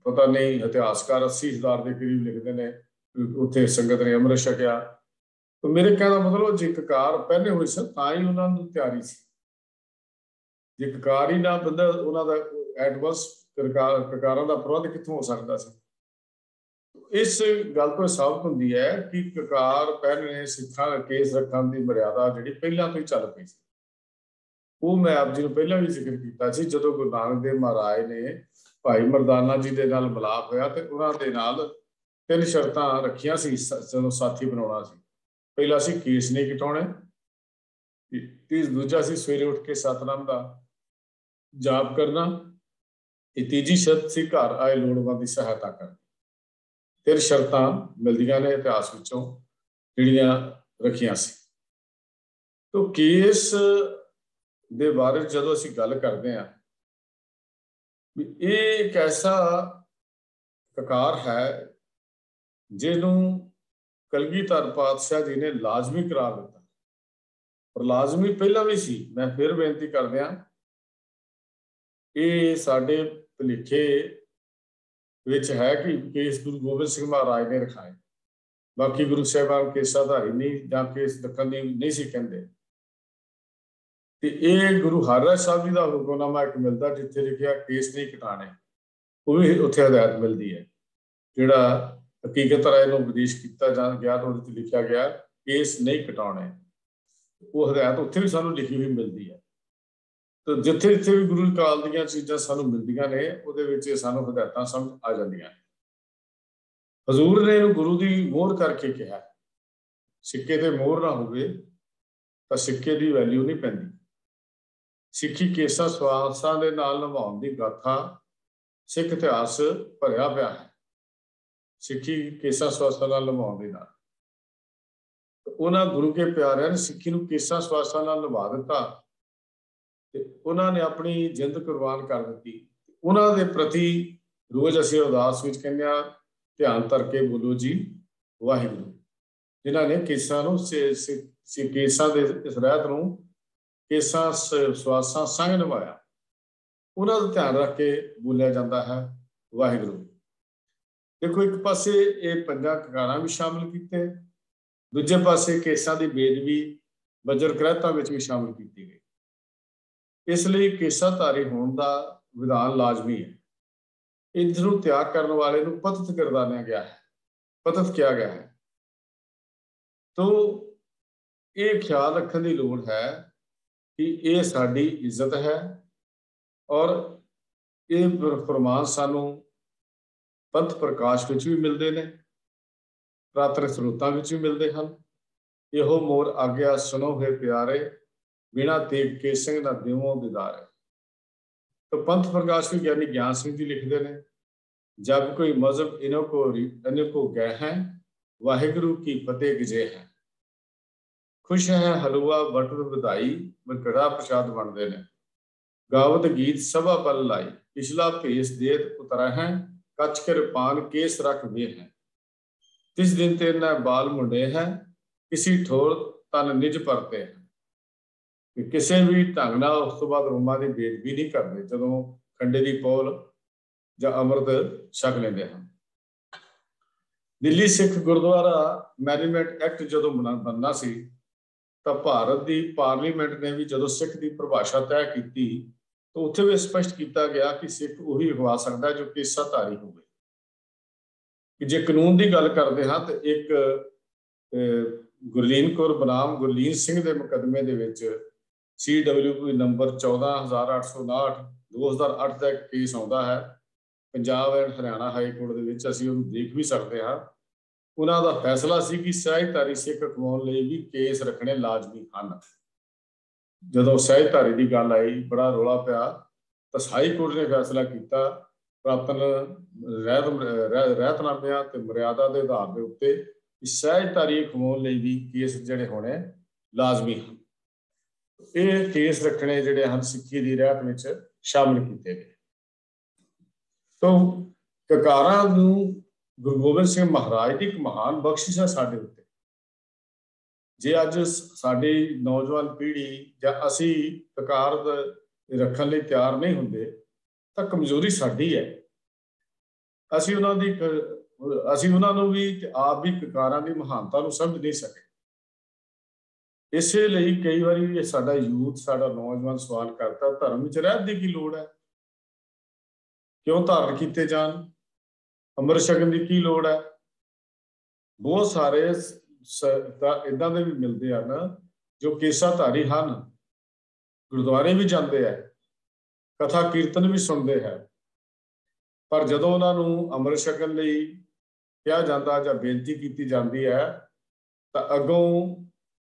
ਪਤਾ ਨਹੀਂ, ਇਤਿਹਾਸਕਾਰ 80,000 ਦੇ ਕਰੀਬ ਲਿਖਦੇ ਨੇ ਉੱਥੇ ਸੰਗਤ ਨੇ ਅੰਮ੍ਰਿਤ ਛਕਿਆ। ਤਾਂ ਮੇਰੇ ਕਹਿਣ ਦਾ ਮਤਲਬ ਜੇ ਕਕਾਰ ਪਹਿਲੇ ਹੋਏ ਸਨ ਤਾਂ ਹੀ ਉਹਨਾਂ ਨੂੰ ਤਿਆਰੀ ਸੀ। ਜੇ ਕਕਾਰ ਹੀ ਨਾ ਬੰਦਾ, ਉਹਨਾਂ ਦਾ ਐਡਵਾਂਸ ਕਕਾਰਾਂ ਦਾ ਪ੍ਰਬੰਧ ਕਿੱਥੋਂ ਹੋ ਸਕਦਾ ਸੀ। ਇਸ ਗੱਲ ਤੋਂ ਸਾਬਤ ਹੁੰਦੀ ਹੈ ਕਿ ਕਕਾਰ ਪਹਿਲੇ ਸਿੱਖਾਂ ਕੇਸ ਰੱਖਣ ਦੀ ਮਰਿਆਦਾ ਜਿਹੜੀ ਪਹਿਲਾਂ ਤੋਂ ਹੀ ਚੱਲ ਪਈ ਸੀ। ਉਹ ਮੈਂ ਆਪ ਜੀ ਨੂੰ ਪਹਿਲਾਂ ਵੀ ਜ਼ਿਕਰ ਕੀਤਾ ਸੀ। ਜਦੋਂ ਗੁਰੂ ਨਾਨਕ ਦੇਵ ਮਹਾਰਾਜ ਨੇ ਭਾਈ ਮਰਦਾਨਾ ਜੀ ਦੇ ਨਾਲ ਮਿਲਾਪ ਹੋਇਆ ਤੇ ਉਹਨਾਂ ਦੇ ਨਾਲ 3 ਸ਼ਰਤਾਂ ਰੱਖੀਆਂ ਸੀ ਜਦੋਂ ਸਾਥੀ ਬਣਾਉਣਾ ਸੀ। ਪਹਿਲਾ ਸੀ ਕੇਸ ਨਹੀਂ ਕਟਾਉਣੇ, ਦੂਜਾ ਸੀ ਸਵੇਰੇ ਉੱਠ ਕੇ ਸਤਨਾਮ ਦਾ ਜਾਪ ਕਰਨਾ, ਇਹ ਤੀਜੀ ਸ਼ਰਤ ਸੀ ਘਰ ਆਏ ਲੋੜਵੰਦ ਦੀ ਸਹਾਇਤਾ ਕਰਨੀ। 3 ਸ਼ਰਤਾਂ ਮਿਲਦੀਆਂ ਨੇ ਇਤਿਹਾਸ ਵਿੱਚੋਂ ਜਿਹੜੀਆਂ ਰੱਖੀਆਂ ਸੀ। ਤੋ ਕੇਸ ਦੇ ਬਾਰੇ ਜਦੋਂ ਅਸੀਂ ਗੱਲ ਕਰਦੇ ਹਾਂ ਵੀ ਇਹ ਇੱਕ ਐਸਾ ਕਕਾਰ ਹੈ ਜਿਹਨੂੰ ਕਲਗੀਧਰ ਪਾਤਸ਼ਾਹ ਜੀ ਨੇ ਲਾਜ਼ਮੀ ਕਰਾਰ ਦਿੱਤਾ। ਪਰ ਲਾਜ਼ਮੀ ਪਹਿਲਾਂ ਵੀ ਸੀ। ਮੈਂ ਫਿਰ ਬੇਨਤੀ ਕਰਦਿਆਂ, ਇਹ ਸਾਡੇ ਭੁਲੇਖੇ ਵਿੱਚ ਹੈ ਕਿ ਕੇਸ ਗੁਰੂ ਗੋਬਿੰਦ ਸਿੰਘ ਮਹਾਰਾਜ ਨੇ ਰਖਾਏ, ਬਾਕੀ ਗੁਰੂ ਸਾਹਿਬਾਨ ਕੇਸਾਧਾਰੀ ਨਹੀਂ ਜਾਂ ਕੇਸ ਰੱਖਣ ਦੀ ਨਹੀਂ ਸੀ ਕਹਿੰਦੇ। ਤੇ ਇਹ ਗੁਰੂ ਹਰਿਰਾਏ ਸਾਹਿਬ ਜੀ ਦਾ ਹੁਕਮਨਾਮਾ ਇੱਕ ਮਿਲਦਾ ਜਿੱਥੇ ਲਿਖਿਆ ਕੇਸ ਨਹੀਂ ਕਟਾਣੇ, ਉਹ ਵੀ ਉੱਥੇ ਹਦਾਇਤ ਮਿਲਦੀ ਹੈ। ਜਿਹੜਾ ਹਕੀਕਤ ਰਾਏ ਨੂੰ ਉਪਦੇਸ਼ ਕੀਤਾ ਗਿਆ ਤਾਂ ਉਹਦੇ 'ਚ ਲਿਖਿਆ ਗਿਆ ਕੇਸ ਨਹੀਂ ਕਟਾਉਣੇ। ਉਹ ਹਦਾਇਤ ਉੱਥੇ ਵੀ ਸਾਨੂੰ ਲਿਖੀ ਹੋਈ ਮਿਲਦੀ ਹੈ। ਤਾਂ ਜਿੱਥੇ ਜਿੱਥੇ ਵੀ ਗੁਰੂ ਕਾਲ ਦੀਆਂ ਚੀਜ਼ਾਂ ਸਾਨੂੰ ਮਿਲਦੀਆਂ ਨੇ ਉਹਦੇ ਵਿੱਚ ਸਾਨੂੰ ਹਦਾਇਤਾਂ ਸਮਝ ਆ ਜਾਂਦੀਆਂ ਨੇ। ਹਜ਼ੂਰ ਨੇ ਇਹਨੂੰ ਗੁਰੂ ਦੀ ਮੋਹਰ ਕਰਕੇ ਕਿਹਾ। ਸਿੱਕੇ ਤੇ ਮੋਹਰ ਨਾ ਹੋਵੇ ਤਾਂ ਸਿੱਕੇ ਦੀ ਵੈਲਿਊ ਨਹੀਂ ਪੈਂਦੀ। ਸਿੱਖੀ ਕੇਸਾਂ ਸਵਾਸਾਂ ਦੇ ਨਾਲ ਨਿਭਾਉਣ ਦੀ ਗਾਥਾ ਸਿੱਖ ਇਤਿਹਾਸ ਭਰਿਆ ਪਿਆ ਹੈ। ਸਿੱਖੀ ਕੇਸਾਂ ਸਵਾਸਾਂ ਨਾਲ ਨਿਭਾਉਣ ਦੇ ਨਾਲ ਉਹਨਾਂ ਗੁਰੂ ਕੇ ਪਿਆਰਿਆਂ ਨੇ ਸਿੱਖੀ ਨੂੰ ਕੇਸਾਂ ਸਵਾਸਾਂ ਨਾਲ ਨਿਭਾ ਦਿੱਤਾ ਤੇ ਉਹਨਾਂ ਨੇ ਆਪਣੀ ਜਿੰਦ ਕੁਰਬਾਨ ਕਰ ਦਿੱਤੀ। ਉਹਨਾਂ ਦੇ ਪ੍ਰਤੀ ਰੋਜ਼ ਅਸੀਂ ਅਰਦਾਸ ਵਿੱਚ ਕਹਿੰਦੇ ਹਾਂ, ਧਿਆਨ ਧਰ ਕੇ ਬੋਲੋ ਜੀ ਵਾਹਿਗੁਰੂ। ਜਿਨ੍ਹਾਂ ਨੇ ਕੇਸਾਂ ਨੂੰ ਕੇਸਾਂ ਦੇ ਇਸ ਰਹਿਤ ਨੂੰ ਕੇਸਾਂ ਸਵਾਸਾਂ ਸੰਗ ਨਿਭਾਇਆ, ਉਹਨਾਂ ਦਾ ਧਿਆਨ ਰੱਖ ਕੇ ਬੋਲਿਆ ਜਾਂਦਾ ਹੈ ਵਾਹਿਗੁਰੂ। ਦੇਖੋ, ਇੱਕ ਪਾਸੇ ਇਹ 5 ਕਕਾਰਾਂ ਵੀ ਸ਼ਾਮਿਲ ਕੀਤੇ, ਦੂਜੇ ਪਾਸੇ ਕੇਸਾਂ ਦੀ ਬੇਦਬੀ ਬੱਜਰ ਕਰੈਤਾਂ ਵਿੱਚ ਵੀ ਸ਼ਾਮਿਲ ਕੀਤੀ ਗਈ। ਇਸ ਲਈ ਕੇਸਾਧਾਰੀ ਹੋਣ ਦਾ ਵਿਧਾਨ ਲਾਜ਼ਮੀ ਹੈ। ਇਸ ਨੂੰ ਤਿਆਗ ਕਰਨ ਵਾਲੇ ਨੂੰ ਪਤਿਤ ਗਰਦਾਨਿਆ ਗਿਆ ਹੈ, ਪਤਿਤ ਕਿਹਾ ਗਿਆ ਹੈ। ਤੋ ਇਹ ਖਿਆਲ ਰੱਖਣ ਦੀ ਲੋੜ ਹੈ ਕਿ ਇਹ ਸਾਡੀ ਇੱਜ਼ਤ ਹੈ ਔਰ ਇਹ ਫਰਮਾਨ ਸਾਨੂੰ ਪੰਥ ਪ੍ਰਕਾਸ਼ ਵਿੱਚ ਵੀ ਮਿਲਦੇ ਨੇ, ਪ੍ਰਾਤਨ ਸਰੋਤਾਂ ਵਿੱਚ ਵੀ ਮਿਲਦੇ ਹਨ। ਇਹੋ ਮੋਰ ਆਗਿਆ ਸੁਣੋ ਹੋਏ ਪਿਆਰੇ, ਬਿਨਾ ਤੇਗ ਕੇ ਸਿੰਘ ਨਾ ਦੇਵੋ ਦਿਦਾਰੇ। ਤਾਂ ਪੰਥ ਪ੍ਰਕਾਸ਼ ਵੀ ਗਿਆਨੀ ਗਿਆਨ ਸਿੰਘ ਜੀ ਲਿਖਦੇ ਨੇ, ਜਬ ਕੋਈ ਮਜ਼ਹਬ ਇਨ੍ਹਾਂ ਕੋ ਗਏ ਹੈ, ਵਾਹਿਗੁਰੂ ਕੀ ਫਤਿਹ ਗਿਜੇ ਹੈ। ਖੁਸ਼ ਹੈ ਹਲਵਾ ਬਟਰ ਵਧਾਈ, ਕੜਾ ਪ੍ਰਸ਼ਾਦ ਬਣਦੇ ਨੇ। ਗਾਵਤ ਗੀਤ ਸਭਾ ਬਲ ਲਾਈ, ਪਿਛਲਾ ਭੇਸ ਦੇਤ ਉਤਰਾ ਹੈ, ਕੱਚ ਕਿਰਪਾਨ ਕੇਸ ਰੱਖ ਵੇ ਹੈ। ਤਿਸ ਦਿਨ ਤੇ ਨਾ ਬਾਲ ਮੁੰਡੇ ਹੈ, ਕਿਸੀ ਠੋਰ ਤਨ ਨਿਜ ਪਰਤੇ ਹੈ। ਕਿਸੇ ਵੀ ਢੰਗ ਨਾਲ ਉਸ ਤੋਂ ਬਾਅਦ ਰੋਮਾਂ ਦੀ ਬੇਦਬੀ ਨਹੀਂ ਕਰਦੇ ਜਦੋਂ ਖੰਡੇ ਦੀ ਪੌਲ ਜਾਂ ਅੰਮ੍ਰਿਤ ਛਕ ਲੈਂਦੇ ਹਨ। ਦਿੱਲੀ ਸਿੱਖ ਗੁਰਦੁਆਰਾ ਮੈਨੇਜਮੈਂਟ ਐਕਟ ਜਦੋਂ ਬਣਨਾ ਸੀ ਤਾਂ ਭਾਰਤ ਦੀ ਪਾਰਲੀਮੈਂਟ ਨੇ ਵੀ ਜਦੋਂ ਸਿੱਖ ਦੀ ਪਰਿਭਾਸ਼ਾ ਤੈਅ ਕੀਤੀ ਤਾਂ ਉੱਥੇ ਵੀ ਸਪਸ਼ਟ ਕੀਤਾ ਗਿਆ ਕਿ ਸਿੱਖ ਉਹੀ ਅਗਵਾ ਸਕਦਾ ਜੋ ਕੇਸਾਧਾਰੀ ਹੋਵੇ। ਕਿ ਜੇ ਕਾਨੂੰਨ ਦੀ ਗੱਲ ਕਰਦੇ ਹਾਂ ਤਾਂ ਇੱਕ ਗੁਰਲੀਨ ਕੌਰ ਬਨਾਮ ਗੁਰਲੀਨ ਸਿੰਘ ਦੇ ਮੁਕੱਦਮੇ ਦੇ ਵਿੱਚ CWP नंबर 14,859 2008 का एक केस आता है Punjab and Haryana high court ਦੇ ਵਿੱਚ ਅਸੀਂ ਉਹਨੂੰ ਦੇਖ ਵੀ ਸਕਦੇ ਹਾਂ। ਉਹਨਾਂ ਦਾ ਫੈਸਲਾ ਸੀ ਕਿ ਸਹਿਜਧਾਰੀ ਸਿੱਖ ਕਮਾਉਣ ਲਈ ਵੀ ਕੇਸ ਰੱਖਣੇ ਲਾਜ਼ਮੀ ਹਨ। ਜਦੋਂ ਸਹਿਜਧਾਰੀ ਦੀ ਗੱਲ ਆਈ ਬੜਾ ਰੌਲਾ ਪਿਆ ਤਾਂ ਹਾਈ ਕੋਰਟ ਨੇ ਫੈਸਲਾ ਕੀਤਾ ਪ੍ਰਾਪਤਨ ਰਹਿਤਨਾਮਿਆਂ ਤੇ ਮਰਿਆਦਾ ਦੇ ਆਧਾਰ ਦੇ ਉੱਤੇ ਸਹਿਜਧਾਰੀ ਕਮਾਉਣ ਲਈ ਵੀ ਕੇਸ ਜਿਹੜੇ ਹੋਣੇ ਲਾਜ਼ਮੀ ਹਨ। ਇਹ ਕੇਸ ਰੱਖਣੇ ਜਿਹੜੇ ਹਨ ਸਿੱਖੀ ਦੀ ਰਹਿਤ ਵਿੱਚ ਸ਼ਾਮਿਲ ਕੀਤੇ ਗਏ। तो ਕਕਾਰਾਂ ਨੂੰ ਗੁਰੂ ਗੋਬਿੰਦ ਸਿੰਘ ਮਹਾਰਾਜ ਦੀ ਇੱਕ ਮਹਾਨ ਬਖਸ਼ਿਸ਼ ਹੈ ਸਾਡੇ ਉੱਤੇ। ਜੇ ਅੱਜ ਸਾਡੀ ਨੌਜਵਾਨ ਪੀੜ੍ਹੀ ਜਾਂ ਅਸੀਂ ਕਕਾਰ ਰੱਖਣ ਲਈ ਤਿਆਰ ਨਹੀਂ ਹੁੰਦੇ ਤਾਂ ਕਮਜ਼ੋਰੀ ਸਾਡੀ ਹੈ। ਅਸੀਂ ਉਹਨਾਂ ਨੂੰ ਵੀ ਆਪ ਵੀ ਕਕਾਰਾਂ ਦੀ ਮਹਾਨਤਾ ਨੂੰ ਸਮਝ ਨਹੀਂ ਸਕੇ। ਇਸੇ ਲਈ ਕਈ ਵਾਰੀ ਸਾਡਾ ਯੂਥ ਸਾਡਾ ਨੌਜਵਾਨ ਸਵਾਲ ਕਰਦਾ ਧਰਮ ਵਿੱਚ ਰਹਿਤ ਦੀ ਕੀ ਲੋੜ ਹੈ, ਕਿਉਂ ਧਾਰਨ ਕੀਤੇ ਜਾਣ, ਅੰਮ੍ਰਿਤ ਛਕਣ ਦੀ ਕੀ ਲੋੜ ਹੈ। ਬਹੁਤ ਸਾਰੇ ਇੱਦਾਂ ਦੇ ਵੀ ਮਿਲਦੇ ਹਨ ਜੋ ਕੇਸਾਧਾਰੀ ਹਨ, ਗੁਰਦੁਆਰੇ ਵੀ ਜਾਂਦੇ ਹੈ, ਕਥਾ ਕੀਰਤਨ ਵੀ ਸੁਣਦੇ ਹੈ, ਪਰ ਜਦੋਂ ਉਹਨਾਂ ਨੂੰ ਅੰਮ੍ਰਿਤ ਛਕਣ ਲਈ ਕਿਹਾ ਜਾਂਦਾ ਜਾਂ ਬੇਨਤੀ ਕੀਤੀ ਜਾਂਦੀ ਹੈ ਤਾਂ ਅੱਗੋਂ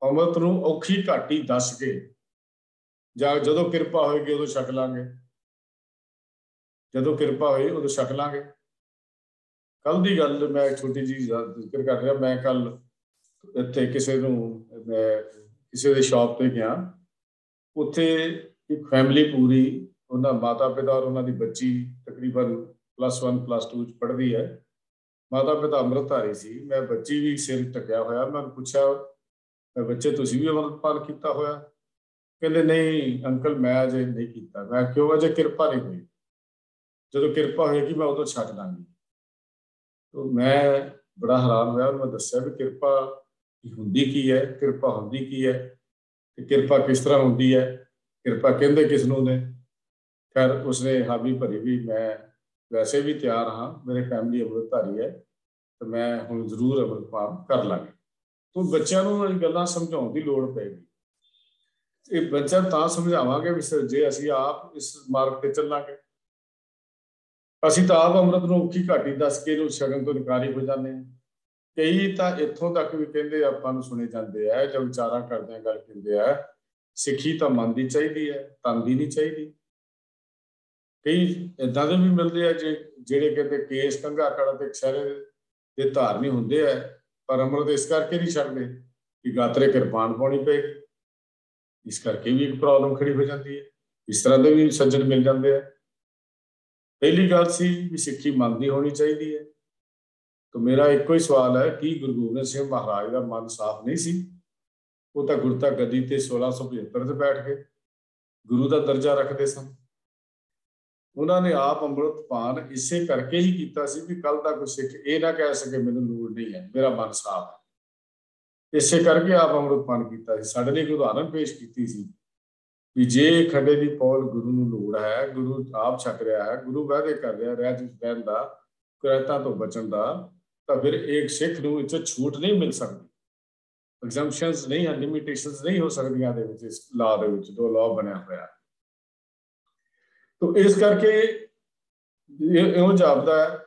ਅੰਮ੍ਰਿਤ ਨੂੰ ਔਖੀ ਘਾਟੀ ਦੱਸ ਕੇ ਜਾਂ ਜਦੋਂ ਕਿਰਪਾ ਹੋਏਗੀ ਉਦੋਂ ਛਕ ਲਾਂਗੇ, ਜਦੋਂ ਕਿਰਪਾ ਹੋਈ ਉਦੋਂ ਛਕ ਲਾਂਗੇ। ਕੱਲ ਦੀ ਗੱਲ ਮੈਂ ਛੋਟੀ ਜਿਹੀ ਜ਼ਿਕਰ ਕਰ ਰਿਹਾ। ਮੈਂ ਕੱਲ ਇੱਥੇ ਕਿਸੇ ਦੇ ਸ਼ਾਪ ਤੇ ਗਿਆ, ਉੱਥੇ ਇੱਕ ਫੈਮਿਲੀ ਪੂਰੀ ਉਹਨਾਂ ਮਾਤਾ ਪਿਤਾ ਔਰ ਉਹਨਾਂ ਦੀ ਬੱਚੀ ਤਕਰੀਬਨ +1 +2 ਚ ਪੜ੍ਹਦੀ ਹੈ। ਮਾਤਾ ਪਿਤਾ ਅੰਮ੍ਰਿਤਧਾਰੀ ਸੀ। ਮੈਂ ਬੱਚੀ ਵੀ ਸਿਰ ਢੱਕਿਆ ਹੋਇਆ। ਮੈਂ ਪੁੱਛਿਆ ਮੈਂ ਬੱਚੇ ਤੁਸੀਂ ਵੀ ਅੰਮ੍ਰਿਤਪਾਨ ਕੀਤਾ ਹੋਇਆ? ਕਹਿੰਦੇ ਨਹੀਂ ਅੰਕਲ ਮੈਂ ਅਜੇ ਨਹੀਂ ਕੀਤਾ। ਮੈਂ ਕਿਉਂ? ਅਜੇ ਕਿਰਪਾ ਨਹੀਂ ਹੋਈ, ਜਦੋਂ ਕਿਰਪਾ ਹੋਏਗੀ ਮੈਂ ਉਦੋਂ ਛੱਡ ਦਾਂਗੀ। ਮੈਂ ਬੜਾ ਹੈਰਾਨ ਹੋਇਆ। ਮੈਂ ਦੱਸਿਆ ਵੀ ਕਿਰਪਾ ਹੁੰਦੀ ਕੀ ਹੈ, ਕਿਰਪਾ ਹੁੰਦੀ ਕੀ ਹੈ ਤੇ ਕਿਰਪਾ ਕਿਸ ਤਰ੍ਹਾਂ ਹੁੰਦੀ ਹੈ, ਕਿਰਪਾ ਕਹਿੰਦੇ ਕਿਸ ਨੂੰ ਨੇ। ਖੈਰ ਉਸਨੇ ਹਾਮੀ ਭਰੀ ਵੀ ਮੈਂ ਵੈਸੇ ਵੀ ਤਿਆਰ ਹਾਂ, ਮੇਰੇ ਫੈਮਿਲੀ ਅੰਮ੍ਰਿਤਧਾਰੀ ਹੈ ਤੇ ਮੈਂ ਹੁਣ ਜ਼ਰੂਰ ਅੰਮ੍ਰਿਤਪਾਨ ਕਰ ਲਾਂਗੇ। ਤੋ ਬੱਚਿਆਂ ਨੂੰ ਇਹ ਗੱਲਾਂ ਸਮਝਾਉਣ ਦੀ ਲੋੜ ਪਏਗੀ। ਇਹ ਬੱਚਿਆਂ ਨੂੰ ਤਾਂ ਸਮਝਾਵਾਂਗੇ ਵੀ ਜੇ ਅਸੀਂ ਆਪ ਇਸ ਮਾਰਗ ਤੇ ਚੱਲਾਂਗੇ। ਅਸੀਂ ਤਾਂ ਆਪ ਅੰਮ੍ਰਿਤ ਨੂੰ ਔਖੀ ਘਾਟੀ ਦੱਸ ਕੇ ਇਹਨੂੰ ਛਕਣ ਤੋਂ ਇਨਕਾਰੀ ਹੋ ਜਾਂਦੇ ਹਾਂ। ਕਈ ਤਾਂ ਇੱਥੋਂ ਤੱਕ ਵੀ ਕਹਿੰਦੇ ਆਪਾਂ ਨੂੰ ਸੁਣੇ ਜਾਂਦੇ ਆ ਜਾਂ ਵਿਚਾਰਾਂ ਕਰਦੇ ਆ ਗੱਲ ਕਹਿੰਦੇ ਆ ਸਿੱਖੀ ਤਾਂ ਮਨ ਦੀ ਚਾਹੀਦੀ ਹੈ, ਤਨ ਦੀ ਨਹੀਂ ਚਾਹੀਦੀ। ਕਈ ਏਦਾਂ ਦੇ ਵੀ ਮਿਲਦੇ ਆ ਜਿਹੜੇ ਕਹਿੰਦੇ ਕੇਸ ਕੰਘਾ ਕੜਾ ਤੇ ਕਛਹਿਰੇ ਦੇ ਧਾਰਨੀ ਹੁੰਦੇ ਆ ਪਰ ਅੰਮ੍ਰਿਤ ਇਸ ਕਰਕੇ ਨਹੀਂ ਛਕਦੇ ਕਿ ਗਾਤਰੇ ਕਿਰਪਾਨ ਪਾਉਣੀ ਪਏਗੀ। ਇਸ ਕਰਕੇ ਵੀ ਇੱਕ ਪ੍ਰੋਬਲਮ ਖੜੀ ਹੋ ਜਾਂਦੀ ਹੈ। ਇਸ ਤਰ੍ਹਾਂ ਦੇ ਵੀ ਸੱਜਣ ਮਿਲ ਜਾਂਦੇ ਆ। ਪਹਿਲੀ ਗੱਲ ਸੀ ਵੀ ਸਿੱਖੀ ਮਨ ਦੀ ਹੋਣੀ ਚਾਹੀਦੀ ਹੈ। ਤਾਂ ਮੇਰਾ ਇੱਕੋ ਹੀ ਸਵਾਲ ਹੈ ਕਿ ਗੁਰੂ ਗੋਬਿੰਦ ਸਿੰਘ ਮਹਾਰਾਜ ਦਾ ਮਨ ਸਾਫ਼ ਨਹੀਂ ਸੀ? ਉਹ ਤਾਂ ਗੁਰਤਾ ਗੱਦੀ ਤੇ 1675 ਤੇ ਬੈਠ ਕੇ ਗੁਰੂ ਦਾ ਦਰਜਾ ਰੱਖਦੇ ਸਨ। ਉਹਨਾਂ ਨੇ ਆਪ ਅੰਮ੍ਰਿਤਪਾਨ ਇਸੇ ਕਰਕੇ ਹੀ ਕੀਤਾ ਸੀ ਵੀ ਕੱਲ ਦਾ ਕੋਈ ਸਿੱਖ ਇਹ ਨਾ ਕਹਿ ਸਕੇ ਮੈਨੂੰ ਲੋੜ ਨਹੀਂ ਹੈ, ਮੇਰਾ ਮਨ ਸਾਫ਼ ਹੈ। ਇਸੇ ਕਰਕੇ ਆਪ ਅੰਮ੍ਰਿਤਪਾਨ ਕੀਤਾ ਸੀ। ਸਾਡੇ ਲਈ ਇੱਕ ਉਦਾਹਰਨ ਪੇਸ਼ ਕੀਤੀ ਸੀ ਵੀ ਜੇ ਖੱਡੇ ਦੀ ਪੌਲ ਗੁਰੂ ਨੂੰ ਲੋੜ ਹੈ, ਗੁਰੂ ਆਪ ਛਕ ਰਿਹਾ ਹੈ, ਗੁਰੂ ਵਾਅਦੇ ਕਰ ਰਿਹਾ ਰਹਿਤ ਵਿੱਚ ਰਹਿਣ ਦਾ, ਕੁਰੈਤਾਂ ਤੋਂ ਬਚਣ ਦਾ, ਤਾਂ ਫਿਰ ਇੱਕ ਸਿੱਖ ਨੂੰ ਇਹ 'ਚ ਛੂਟ ਨਹੀਂ ਮਿਲ ਸਕਦੀ। ਐਗਜ਼ੈਂਪਸ਼ਨਸ ਨਹੀਂ ਹਨ, ਲਿਮਿਟੇਸ਼ਨਸ ਨਹੀਂ ਹੋ ਸਕਦੀਆਂ ਦੇ ਵਿੱਚ, ਇਸ ਲਾਅ ਦੇ ਵਿੱਚ ਜੋ ਲਾਅ ਬਣਿਆ ਹੋਇਆ। ਤੋ ਇਸ ਕਰਕੇ ਇਹੋ ਜਾਪਦਾ ਹੈ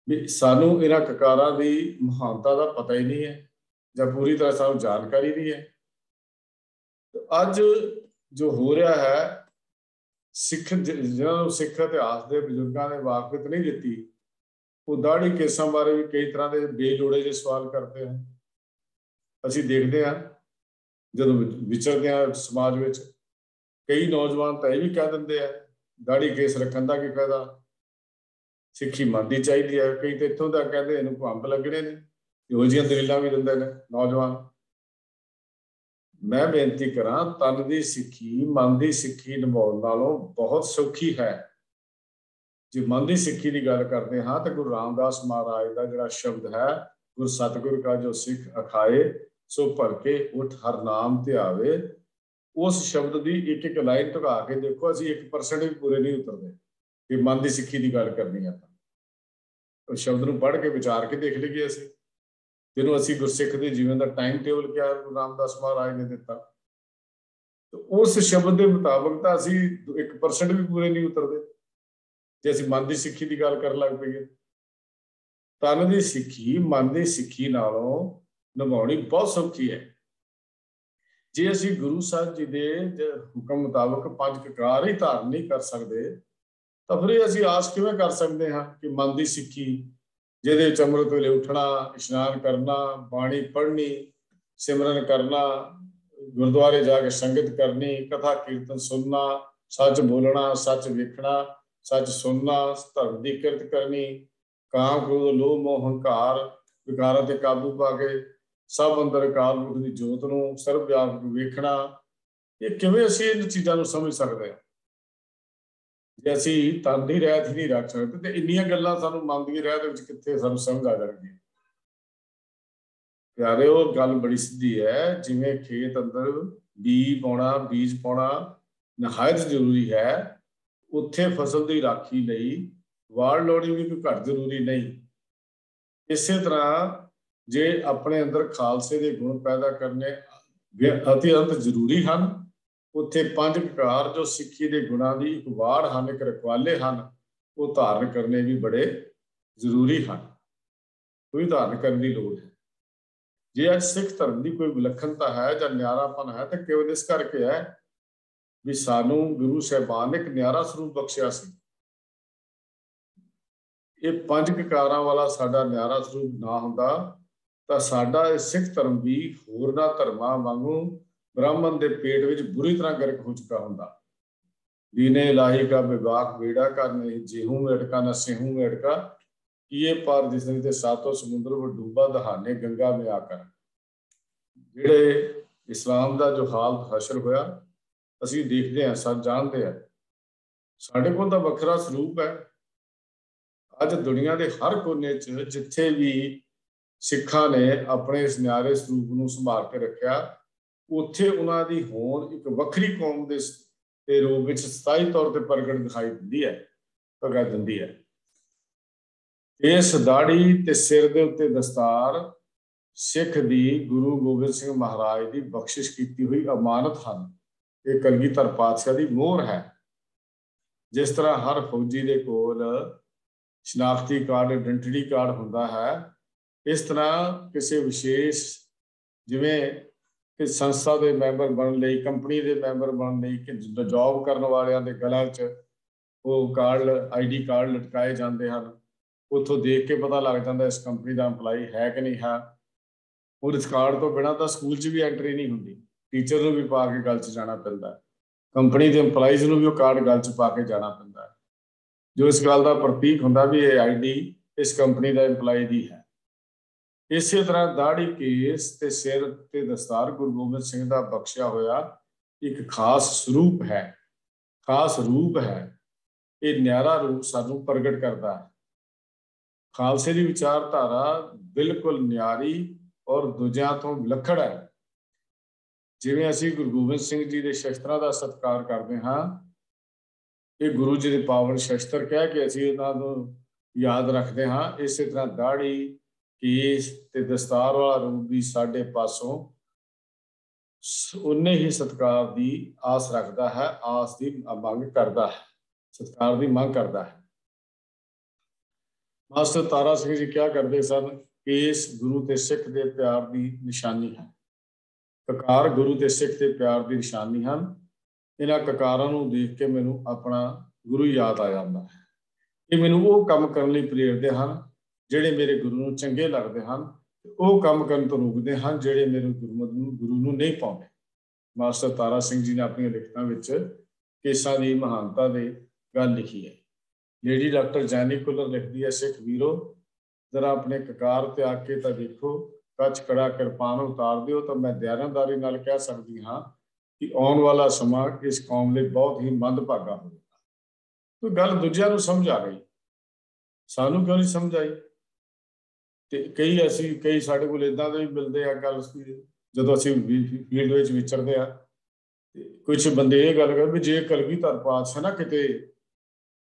ਵੀ ਸਾਨੂੰ ਇਹਨਾਂ ਕਕਾਰਾਂ ਦੀ ਮਹਾਨਤਾ ਦਾ ਪਤਾ ਹੀ ਨਹੀਂ ਹੈ ਜਾਂ ਪੂਰੀ ਤਰ੍ਹਾਂ ਸਾਨੂੰ ਜਾਣਕਾਰੀ ਨਹੀਂ ਹੈ। ਅੱਜ ਜੋ ਹੋ ਰਿਹਾ ਹੈ, ਸਿੱਖ ਜਿਹਨਾਂ ਨੂੰ ਸਿੱਖ ਇਤਿਹਾਸ ਦੇ ਬਜ਼ੁਰਗਾਂ ਨੇ ਵਾਕਫੀਅਤ ਨਹੀਂ ਦਿੱਤੀ, ਉਹ ਦਾੜੀ ਕੇਸਾਂ ਬਾਰੇ ਵੀ ਕਈ ਤਰ੍ਹਾਂ ਦੇ ਬੇਲੋੜੇ ਜਿਹੇ ਸਵਾਲ ਕਰਦੇ ਹਨ। ਅਸੀਂ ਦੇਖਦੇ ਹਾਂ ਜਦੋਂ ਵਿਚਰਦੇ ਹਾਂ ਸਮਾਜ ਵਿੱਚ, ਕਈ ਨੌਜਵਾਨ ਤਾਂ ਇਹ ਵੀ ਕਹਿ ਦਿੰਦੇ ਆ ਦਾੜੀ ਕੇਸ ਰੱਖਣ ਦਾ ਕੀ ਫਾਇਦਾ, ਸਿੱਖੀ ਮੰਨਦੀ ਚਾਹੀਦੀ ਹੈ। ਕਈ ਤਾਂ ਇੱਥੋਂ ਤੱਕ ਕਹਿੰਦੇ ਇਹਨੂੰ ਭੰਬ ਲੱਗਣੇ ਨੇ, ਇਹੋ ਜਿਹੀਆਂ ਦਲੀਲਾਂ ਵੀ ਦਿੰਦੇ ਨੇ ਨੌਜਵਾਨ। ਮੈਂ ਬੇਨਤੀ ਕਰਾਂ, ਤਨ ਦੀ ਸਿੱਖੀ ਮਨ ਦੀ ਸਿੱਖੀ ਨਿਭਾਉਣ ਨਾਲੋਂ ਬਹੁਤ ਸੌਖੀ ਹੈ। ਜੇ ਮਨ ਦੀ ਸਿੱਖੀ ਦੀ ਗੱਲ ਕਰਦੇ ਹਾਂ ਤਾਂ ਗੁਰੂ ਰਾਮਦਾਸ ਮਹਾਰਾਜ ਦਾ ਜਿਹੜਾ ਸ਼ਬਦ ਹੈ, ਗੁਰ ਸਤਿਗੁਰ ਕਾ ਜੋ ਸਿੱਖ ਅਖਾਏ ਸੋ ਭਰ ਕੇ ਉਠ ਹਰ ਨਾਮ ਧਿਆਵੇ, ਉਸ ਸ਼ਬਦ ਦੀ ਇੱਕ ਇੱਕ ਲਾਈਨ ਢੁਕਾ ਕੇ ਦੇਖੋ, ਅਸੀਂ 1% ਵੀ ਪੂਰੇ ਨਹੀਂ ਉਤਰਦੇ ਕਿ ਮਨ ਦੀ ਸਿੱਖੀ ਦੀ ਗੱਲ ਕਰਨੀ ਹੈ। ਤਾਂ ਉਸ ਸ਼ਬਦ ਨੂੰ ਪੜ੍ਹ ਕੇ ਵਿਚਾਰ ਕੇ ਦੇਖ ਲਈਏ ਅਸੀਂ, ਜਿਹਨੂੰ ਅਸੀਂ ਗੁਰਸਿੱਖ ਦੇ ਜੀਵਨ ਦਾ ਟਾਈਮ ਟੇਬਲ ਕਿਹਾ ਗੁਰੂ ਰਾਮਦਾਸ ਮਹਾਰਾਜ ਨੇ ਦਿੱਤਾ। तो उस शब्द के मुताबिक तो असी 1% भी पूरे नहीं उतरते जे असी मन की सिੱਖੀ की गल कर लग पईए। तन की सिੱਖੀ मन की सिੱਖੀ नालों निभाउणी बहुत सौखी है। जे असी गुरु साहब जी के हुक्म मुताबिक 5 ककार ही धारण नहीं कर सकते तो फिर असी आस किवें कर सकते हैं कि मन की सिੱਖੀ जिहदे विच अमृत वेले उठना, इशनान करना, बाणी पढ़नी, सिमरन करना, गुरुद्वारे जाके संगत करनी, कथा कीर्तन सुनना, सच बोलना, सच वेखना, सच सुनना, धर्म की किरत करनी, काम क्रोध लोभ मोह हंकार विकारां ते काबू पा के सब अंदर अकाल मूर्त की जोत नूं सर्व व्यापक वेखना। ये किवें असीं इन चीज़ां नूं समझ सकते हैं जे असीं तन की रहत ही नहीं रख सकते तो इन्नियां गल्लां सानूं मन की रहत विच कित्थे सानूं समझ आ जाणगियां। प्यारे वो गल बड़ी सीधी है, जिवें खेत अंदर बीज पाउणा नहायत जरूरी है, उत्थे फसल की राखी लई वाड़ लाउणी भी कोई घट जरूरी नहीं। इस तरह जे अपने अंदर खालसे के गुण पैदा करने अत्यंत जरूरी हैं, उत्थे 5 ककार जो सिੱਖੀ के गुणों की एक वाड़ हैं, एक रखवाले हैं, वो धारण करने भी बड़े जरूरी हैं, कोई धारण करने की लोड़ है। जे अज सिख धर्म की कोई विलक्षणता है या न्यारापन है तो केवल इस करके है भी सानू गुरु साहबान ने एक न्यारा स्वरूप बख्शिया सी। ये 5 ककारां वाला साडा न्यारा स्वरूप ना हुंदा तो साडा सिख धर्म भी होरना धर्मां वांगू ब्राह्मण के पेट विच बुरी तरह गर्क हो चुका हुंदा। दीने इलाही का विवाक बेड़ा का नहीं जेहू में अटका न सेहू में अटका, किए पार जिसने ते सातों समुद्र वो डूबा दहाने गंगा में आकर। ਜਿਹੜੇ इस्लाम का जो हाल हासिल होया ਅਸੀਂ देखते हैं, सब जानते हैं, ਸਾਡੇ ਕੋਲ ਤਾਂ ਵੱਖਰਾ ਸਰੂਪ है। ਅੱਜ दुनिया के हर कोने च जिथे भी सिखा ने अपने इस न्यारे ਸਰੂਪ ਨੂੰ संभाल के रखा, ਉੱਥੇ ਉਹਨਾਂ ਦੀ ਹੋਂਦ ਇੱਕ ਵੱਖਰੀ ਕੌਮ ਦੇ रूप ਵਿੱਚ ਸਥਾਈ तौर ਤੇ ਪ੍ਰਗਟ ਦਿਖਾਈ ਦਿੰਦੀ ਹੈ, ਪ੍ਰਗਟ ਦਿੰਦੀ ਹੈ। ਇਸ ਦਾੜੀ ਤੇ ਸਿਰ ਦੇ ਉੱਤੇ ਦਸਤਾਰ सिख दी गुरु गोबिंद सिंह महाराज की बख्शिश की हुई अमानत हैं। ये कलगीधर पातशाह की मोहर है। जिस तरह हर फौजी के कोल शनाख्ती कार्ड आइडेंटिटी कार्ड होंदा है, इस तरह किसी विशेष जिवें कि संस्था के मैंबर बनने लई, कंपनी के मैंबर बनने लई कि जॉब करने वालियां दे गलां च वो कार्ड ID कार्ड लटकाए जाते हैं। उत्थों देख के पता लग जाता इस कंपनी का इंपलाई है कि नहीं है। और इस कार्ड तो बिना तो स्कूल च भी एंट्री नहीं होंगी, टीचर को भी पा के गल च जाना पैंदा, कंपनी के इंपलाइज को भी कार्ड गल च पा के जाना पैंदा, जो इस गल का प्रतीक होंदा भी ये ID इस कंपनी का इंपलाई दी है। इस तरह दाड़ी केस ते सिर ते दस्तार गुरु गोबिंद सिंह का बख्शिया होया एक खास स्वरूप है, खास रूप है। ये न्यारा रूप सानू प्रगट करता है। खालसे की विचारधारा बिल्कुल न्यारी और दूजियां तो विलक्षण है। जिवें असीं गुरु गोबिंद सिंह जी के शस्त्रां का सत्कार करते हाँ, ये गुरु जी के पावन शस्त्र कह के असीं उन्हां नूं याद रखते हाँ, इस तरह दाड़ी केस ते दस्तार वाला रूप भी साडे पासों उन्ने ही सत्कार की आस रखता है, आस की मंग करता है, सत्कार की मंग करता है। मास्टर तारा सिंह जी क्या करते सन, केस गुरु ते सिख के प्यार की निशानी है, ककार गुरु ते सिख के प्यार की निशानी हैं। इन्हां ककारां नूं देख के मैनूं अपना गुरु याद आ जाता है। ये मैनूं वो काम करने लई प्रेरते हैं जिहड़े मेरे गुरु नूं चंगे लगते हैं, वो काम करन तों रोकते हैं जिहड़े मेरे गुरु नूं नहीं पाउंदे। मास्टर तारा सिंह जी ने अपनी लिखतां विच केसां दी महानता दे गल लिखी है। लेडी डॉक्टर जैनी कुलर लिखती है, सिख वीरो जरा अपने ककार त्याग के तो देखो, कच कड़ा किरपान उतार दिओ तो मैं दयानतदारी नाल कह सकती हाँ कि आने वाला समा इस कौम लिए बहुत ही मंदभागा होगा। तो गल दूजिਆਂ ਨੂੰ समझ आ गई, सानू क्यों नहीं समझ आई। तो कई साढ़े को इदा के भी मिलते हैं गल जो असी फील्ड में विचरते हैं, कुछ बंदे ये गल कर भी जे कलगीधर पातशाह ना किते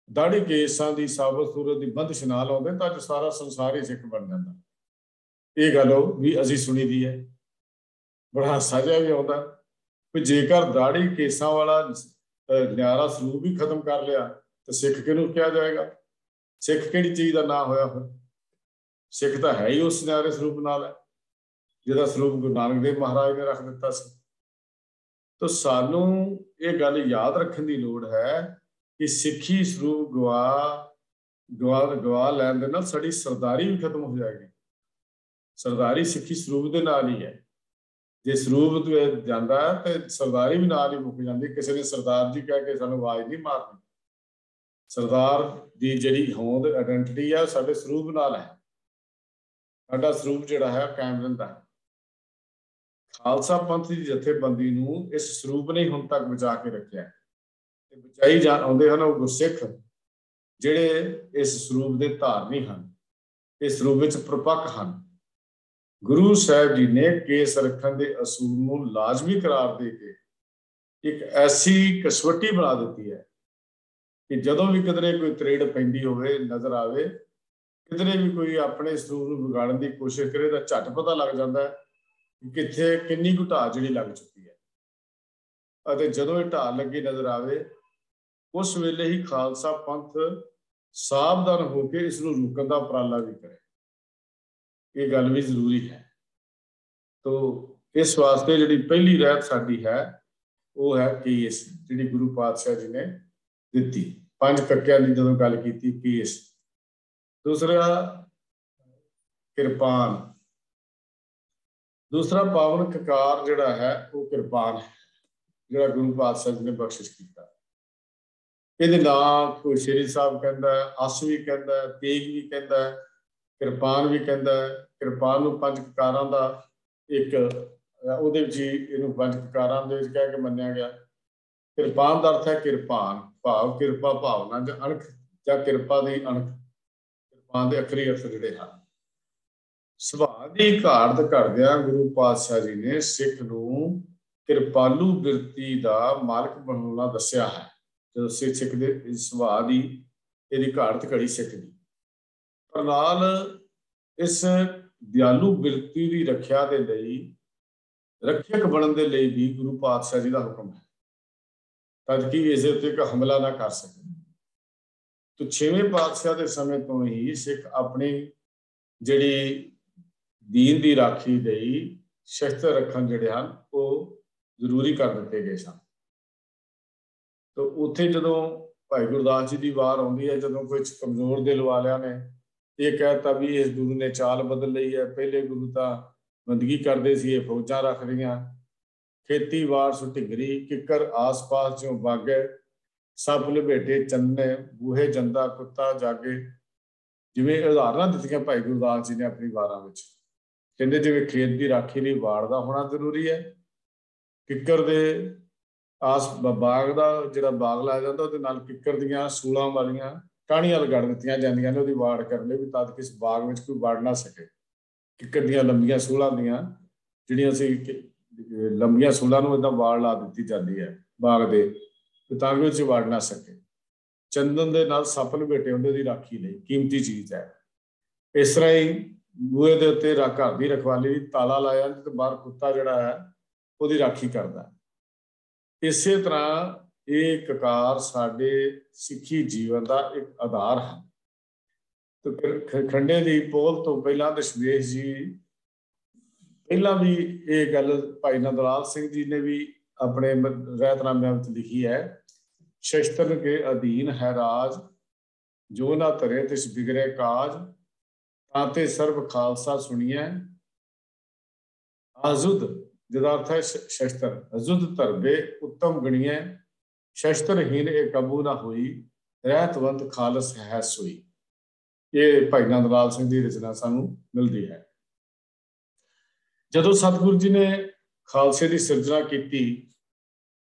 दाड़ी केसां की साबत सूरत की बंदिश ना लाउंदे तो अज सारा संसार ही सिख बन जाता। ये गल भी असीं सुनी दी है, बड़ा हासा जिहा भी आउंदा भी जेकर दाड़ी केसां वाला न्यारा स्वरूप ही खत्म कर लिया तो सिख किहनूं कहा जाएगा? सिख किहड़ी चीज़ का ना होया फिर? सिख तो है ही उस न्यारे स्वरूप नाल है जिहदा स्वरूप गुरु नानक देव महाराज ने रख दिता सी। तो सानू ये गल याद रखने की लोड़ है कि सिखी स्वरूप गवा गवा गवा लैन दे नाल साडी सरदारी भी खत्म हो जाएगी। सरदारी सिखी स्वरूप के नाल ही है। जे स्वरूप जाता है तो सरदारी भी नाल ही मुक जाती। किसी ने सरदार जी कह के सानू आवाज नहीं मारनी। सरदार की जिहड़ी होंद आइडेंटिटी है साडे स्वरूप नाल है। साडा स्वरूप जिहड़ा है कायम रहिंदा है। खालसा पंथ की जथेबंदी नूं इस स्वरूप ने हुण तक बचा के रखिया ते बचाई जा आउंदे हन ओह गुरसिख जिहड़े इस स्वरूप के धारनी हन, इस स्वरूप विच प्रपक्ष हन। गुरु साहब जी ने केस रखण दे असूल नूं लाजमी करार दे के एक ऐसी कसवट्टी बना दी है कि जदों भी किधरे कोई त्रेड़ पैंदी होवे नज़र आवे, किधरे भी कोई अपने स्वरूप नूं विगाड़न की कोशिश करे तो झट पता लग जाता है कित्थे किन्नी कुछ ढाह जिहड़ी लग चुकी है। अते जदों ये ढाह लगी नज़र आवे उस वेले ही खालसा पंथ सावधान होकर इसनूं रोकण दा उपराला भी करे। ये गल भी जरूरी है। तो इस वास्ते जिहड़ी पहली रहत साडी है वो है केस, जिहड़ी गुरु पातशाह जी ने दिती। 5 कक्कियां दी जदों गल कीती केस। दूसरा किरपान, दूसरा पावन ककार जिहड़ा है वो किरपान है, जिहड़ा गुरु पातशाह जी ने बख्शिश कीता। ਇਹਦੇ नाम कोई श्री साहब कहता है, अस भी कहता है, तेग भी कहता है, किरपान भी कहता है। किरपान नूं 5 ककारां दा एक ਉਹਦੇ ਵਿੱਚ ਇਹਨੂੰ 5 ਕਕਾਰਾਂ ਦੇ ਵਿੱਚ ਕਹਿ ਕੇ ਮੰਨਿਆ ਗਿਆ। ਕਿਰਪਾਨ ਦਾ ਅਰਥ ਹੈ ਕਿਰਪਾਨ, ਭਾਵ ਕਿਰਪਾ ਭਾਵਨਾ ਜਾਂ ਅਣਖ ਜਾਂ ਕਿਰਪਾ ਦੀ ਅਣਖ। ਕਿਰਪਾਨ ਦੇ ਅਖਰੀ ਅਰਥ ਜਿਹੜੇ ਹਨ। ਸੁਭਾਅ ਦੀ ਘਾਟ ਘੜਦਿਆਂ ਗੁਰੂ ਪਾਤਸ਼ਾਹ ਜੀ ਨੇ ਸਿੱਖ ਨੂੰ ਕਿਰਪਾਲੂ ਬਿਰਤੀ ਦਾ ਮਾਲਕ ਬਣਾਉਣਾ ਦੱਸਿਆ ਹੈ। ਜਦੋਂ ਸਿੱਖ ਦੇ ਸੁਭਾਅ ਦੀ ਇਹਦੀ ਘਾਟ ਘੜੀ ਸਿੱਖ ਦੀ, ਪਰ ਨਾਲ ਇਸ ਦਿਆਲੂ ਬਿਰਤੀ ਦੀ ਰੱਖਿਆ ਦੇ ਲਈ ਰੱਖਿਅਕ ਬਣਨ ਦੇ ਲਈ ਵੀ ਗੁਰੂ ਪਾਤਸ਼ਾਹ ਜੀ ਦਾ ਹੁਕਮ ਹੈ ਤਦ ਕਿ ਇਸ ਦੇ ਉੱਤੇ ਇੱਕ ਹਮਲਾ ਨਾ ਕਰ ਸਕੇ। तो 6वें पातशाह के समय तो ही सिख अपनी जिहड़ी दीन की राखी लई शस्त्र रखण जिहड़े हन वो जरूरी कर दिते गए सन। तो उत्थे जदों भाई गुरदास जी की वार आउंदी है, जदों कुछ कमजोर दिल वालियां ने ये कहता भी इस गुरु ने चाल बदल लई है, पहले गुरु तो बंदगी करते सी, फौजां रख रहीआं, खेती वार सु ढिंगरी किकर आस पास जो बागे सब लपेटे चन्ने बूहे जंदा कुत्ता जागे। जिवें उदाहरण दित्तियां भाई गुरदास जी ने अपनी वारां विच, कहंदे जिवें खेत की राखी लई वाड़ दा होना जरूरी है, किकर दे आस बाग दा जिहड़ा बाग लाया जांदा उहदे नाल किकर दीयां सूलां वालियां टाहणियां लगा दित्तियां जांदियां ने उहदी वाड़ करन लई भी तद किस बाग विच कोई वड़ ना सके। किकर दीयां लंबियां सूलां दीयां जिहड़ियां सी लंबियां सूलां नूं इदां वाड़ ला दित्ती जांदी है बाग दे ताकि उस वड़ ना सके। चंदन के नाल सप लपेटे होंदे दी राखी लई कीमती चीज़ है। इस तरह ही बूहे के उत्ते घर की रखवाली ताला लाया तो बाहर कुत्ता जिहड़ा है उसकी राखी करता है। इस तरह ये ककार साडे सिੱਖੀ जीवन का एक आधार है। तो खंडे की पोल तो पहला दशमेश जी पहला भी ये गल भाई नंदलाल सिंह जी ने भी अपने रहतनामे में लिखी है, शस्त्र के अधीन है राज जो ना तरे तिस बिगड़े काज, ताते सर्व खालसा सुनिए आजुद जिहदा अर्थ है शस्त्र, अजुद धरबे उत्तम गणिए, शस्त्रहीन एक कबू ना हुई, रहतवंत खालस है सोई। ये भाई नंदलाल सिंह की रचना सानू मिलती है। जदों सतगुरु जी ने खालसे की सिरजना की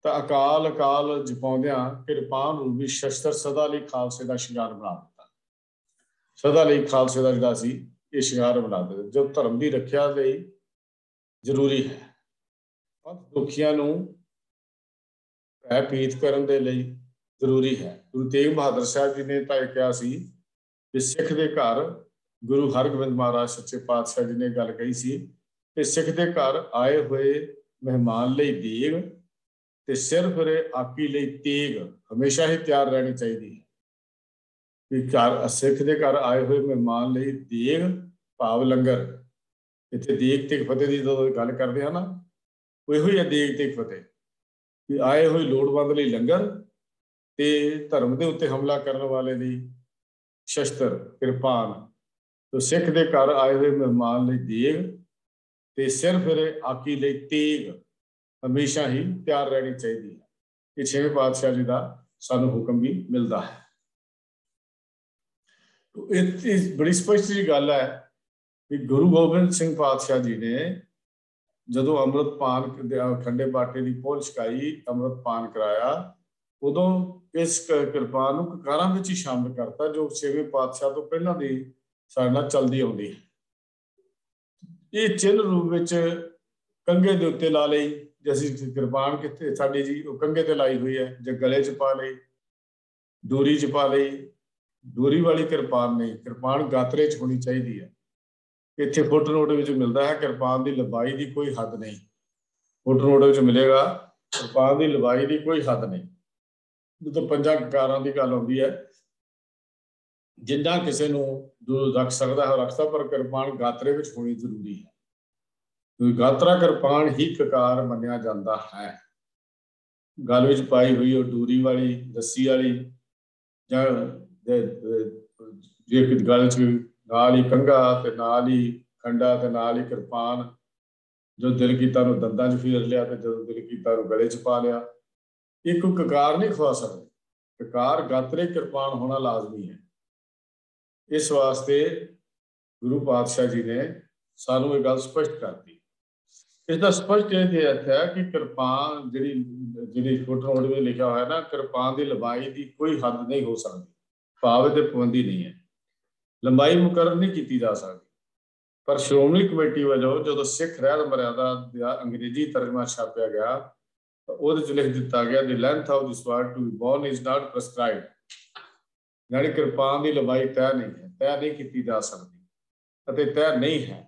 तो अकाल अकाल जपाउंदियां किरपान रूपी शस्त्र सदा लई खालसे का शिंगार बना दिता। सदा लई खालसे का जिहड़ा सी ये शिंगार बना दिता जो धर्म की रखिया लई जरूरी है। पंथ दुखियां नूं भयभीत करन दे लई जरूरी है। गुरु तेग बहादुर साहब जी ने तो कहा सी कि सिख दे घर गुरु हरगोबिंद महाराज सच्चे पातशाह जी ने गल कही सी कि सिख दे घर आए हुए मेहमान लई देग ਤੇ ਸਿਰ ਫਿਰੇ ਆਕੀ ਲਈ ਤੇਗ ਹਮੇਸ਼ਾ ਹੀ ਤਿਆਰ ਰਹਿਣੀ ਚਾਹੀਦੀ ਹੈ। ਕਿ ਘਰ ਸਿੱਖ ਦੇ ਘਰ ਆਏ ਹੋਏ ਮਹਿਮਾਨ ਲਈ ਦੇਗ ਭਾਵ ਲੰਗਰ, ਇੱਥੇ ਦੇਗ ਤੇ ਫਤਿਹ ਦੀ ਜਦੋਂ ਗੱਲ ਕਰਦੇ ਹਾਂ ਨਾ, ਉਹੋ ਹੀ ਹੈ ਦੇਗ ਤੇ ਫਤਿਹ, ਕਿ ਆਏ ਹੋਏ ਲੋੜਵੰਦ ਲਈ ਲੰਗਰ ਤੇ ਧਰਮ ਦੇ ਉੱਤੇ ਹਮਲਾ ਕਰਨ ਵਾਲੇ ਲਈ ਸ਼ਸਤਰ ਕਿਰਪਾਨ। ਤੋ ਸਿੱਖ ਦੇ ਘਰ ਆਏ ਹੋਏ ਮਹਿਮਾਨ ਲਈ ਦੇਗ ਤੇ ਸਿਰ ਫਿਰੇ ਆਕੀ ਲਈ ਤੇਗ ਹਮੇਸ਼ਾ ਹੀ ਤਿਆਰ ਰਹਿਣੀ ਚਾਹੀਦੀ ਹੈ। ਇਹ ਛੇਵੇਂ ਪਾਤਸ਼ਾਹ ਜੀ ਦਾ ਸਾਨੂੰ ਹੁਕਮ ਵੀ ਮਿਲਦਾ ਹੈ। ਇਹ ਬੜੀ ਸਪਸ਼ਟ ਜੀ ਗੱਲ ਹੈ ਕਿ ਗੁਰੂ ਗੋਬਿੰਦ ਸਿੰਘ ਪਾਤਸ਼ਾਹ ਜੀ ਨੇ ਜਦੋਂ ਅੰਮ੍ਰਿਤਪਾਨ ਖੰਡੇ ਬਾਟੇ ਦੀ ਪਹੁੰਚ ਛਕਾਈ, ਅੰਮ੍ਰਿਤਪਾਨ ਕਰਾਇਆ, ਉਦੋਂ ਇਸ ਕਿਰਪਾਨ ਨੂੰ ਕਕਾਰਾਂ ਵਿੱਚ ਹੀ ਸ਼ਾਮਿਲ ਕਰਤਾ, ਜੋ ਛੇਵੇਂ ਪਾਤਸ਼ਾਹ ਤੋਂ ਪਹਿਲਾਂ ਦੀ ਸਾਡੇ ਨਾਲ ਚੱਲਦੀ ਆਉਂਦੀ ਹੈ। ਇਹ ਚਿੰਨ੍ਹ ਰੂਪ ਵਿੱਚ ਕੰਘੇ ਦੇ ਉੱਤੇ ਲਾ ਲਈ, ਜੇ ਅਸੀਂ ਕਿਰਪਾਨ ਕਿੱਥੇ ਸਾਡੀ ਜੀ ਉਹ ਕੰਘੇ ਤੇ ਲਾਈ ਹੋਈ ਹੈ, ਜੇ ਗਲੇ 'ਚ ਪਾ ਲਈ, ਡੋਰੀ 'ਚ ਪਾ ਲਈ। ਡੋਰੀ ਵਾਲੀ ਕਿਰਪਾਨ ਨਹੀਂ, ਕਿਰਪਾਨ ਗਾਤਰੇ 'ਚ ਹੋਣੀ ਚਾਹੀਦੀ ਹੈ। ਇੱਥੇ ਫੁੱਟਨੋਟ ਵਿੱਚ ਮਿਲਦਾ ਹੈ ਕਿਰਪਾਨ ਦੀ ਲੰਬਾਈ ਦੀ ਕੋਈ ਹੱਦ ਨਹੀਂ। ਫੁੱਟਨੋਟ ਵਿੱਚ ਮਿਲੇਗਾ ਕਿਰਪਾਨ ਦੀ ਲੰਬਾਈ ਦੀ ਕੋਈ ਹੱਦ ਨਹੀਂ। ਜਦੋਂ ਪੰਜਾਂ ਕਕਾਰਾਂ ਦੀ ਗੱਲ ਆਉਂਦੀ ਹੈ, ਜਿੰਨਾ ਕਿਸੇ ਨੂੰ ਰੱਖ ਸਕਦਾ ਹੈ ਰੱਖ ਸਕਦਾ, ਪਰ ਕਿਰਪਾਨ ਗਾਤਰੇ ਵਿੱਚ ਹੋਣੀ ਜ਼ਰੂਰੀ ਹੈ। ਗਾਤਰਾ ਕਿਰਪਾਨ ਹੀ ਕਕਾਰ ਮੰਨਿਆ ਜਾਂਦਾ ਹੈ। ਗਲ ਵਿੱਚ ਪਾਈ ਹੋਈ ਉਹ ਡੋਰੀ ਵਾਲੀ, ਰੱਸੀ ਵਾਲੀ, ਜਾਂ ਜੇ ਗਲ 'ਚ ਨਾਲ ਹੀ ਕੰਘਾ ਤੇ ਨਾਲ ਹੀ ਖੰਡਾ ਤੇ ਨਾਲ ਹੀ ਕਿਰਪਾਨ, ਜੋ ਦਿਲ ਕੀਤਾ ਉਹਨੂੰ ਦੰਦਾਂ 'ਚ ਫੇਰ ਲਿਆ ਤੇ ਜਦੋਂ ਦਿਲ ਕੀਤਾ ਉਹਨੂੰ ਗਲੇ 'ਚ ਪਾ ਲਿਆ। ਇਹ ਕੋਈ ਕਕਾਰ ਨਹੀਂ ਖਵਾ ਸਕਦੇ। ਕਕਾਰ ਗਾਤਰੇ ਕਿਰਪਾਨ ਹੋਣਾ ਲਾਜ਼ਮੀ ਹੈ। ਇਸ ਵਾਸਤੇ ਗੁਰੂ ਪਾਤਸ਼ਾਹ ਜੀ ਨੇ ਸਾਨੂੰ ਇਹ ਗੱਲ ਸਪਸ਼ਟ ਕਰਤੀ। ਇਸ ਦਾ ਸਪਸ਼ਟ ਇਹ ਅਰਥ ਹੈ ਕਿ ਕਿਰਪਾਨ ਜਿਹੜੀ ਫੁੱਟਨੋਟ ਵਿੱਚ ਲਿਖਿਆ ਹੋਇਆ ਨਾ, ਕਿਰਪਾਨ ਦੀ ਲੰਬਾਈ ਦੀ ਕੋਈ ਹੱਦ ਨਹੀਂ ਹੋ ਸਕਦੀ, ਭਾਵ ਤੇ ਪਾਬੰਦੀ ਨਹੀਂ ਹੈ, ਲੰਬਾਈ ਮੁਕਰਰ ਨਹੀਂ ਕੀਤੀ ਜਾ ਸਕਦੀ। ਪਰ ਸ਼੍ਰੋਮਣੀ ਕਮੇਟੀ ਵੱਲੋਂ ਜਦੋਂ ਸਿੱਖ ਰਹਿਤ ਮਰਿਆਦਾ ਦਾ ਅੰਗਰੇਜ਼ੀ ਤਰਜਮਾ ਛਾਪਿਆ ਗਿਆ ਤਾਂ ਉਹਦੇ 'ਚ ਲਿਖ ਦਿੱਤਾ ਗਿਆ, the length of the sword to be borne is not prescribed, ਯਾਨੀ ਕਿਰਪਾਨ ਦੀ ਲੰਬਾਈ ਤੈਅ ਨਹੀਂ ਹੈ, ਤੈਅ ਨਹੀਂ ਕੀਤੀ ਜਾ ਸਕਦੀ ਅਤੇ ਤੈਅ ਨਹੀਂ ਹੈ।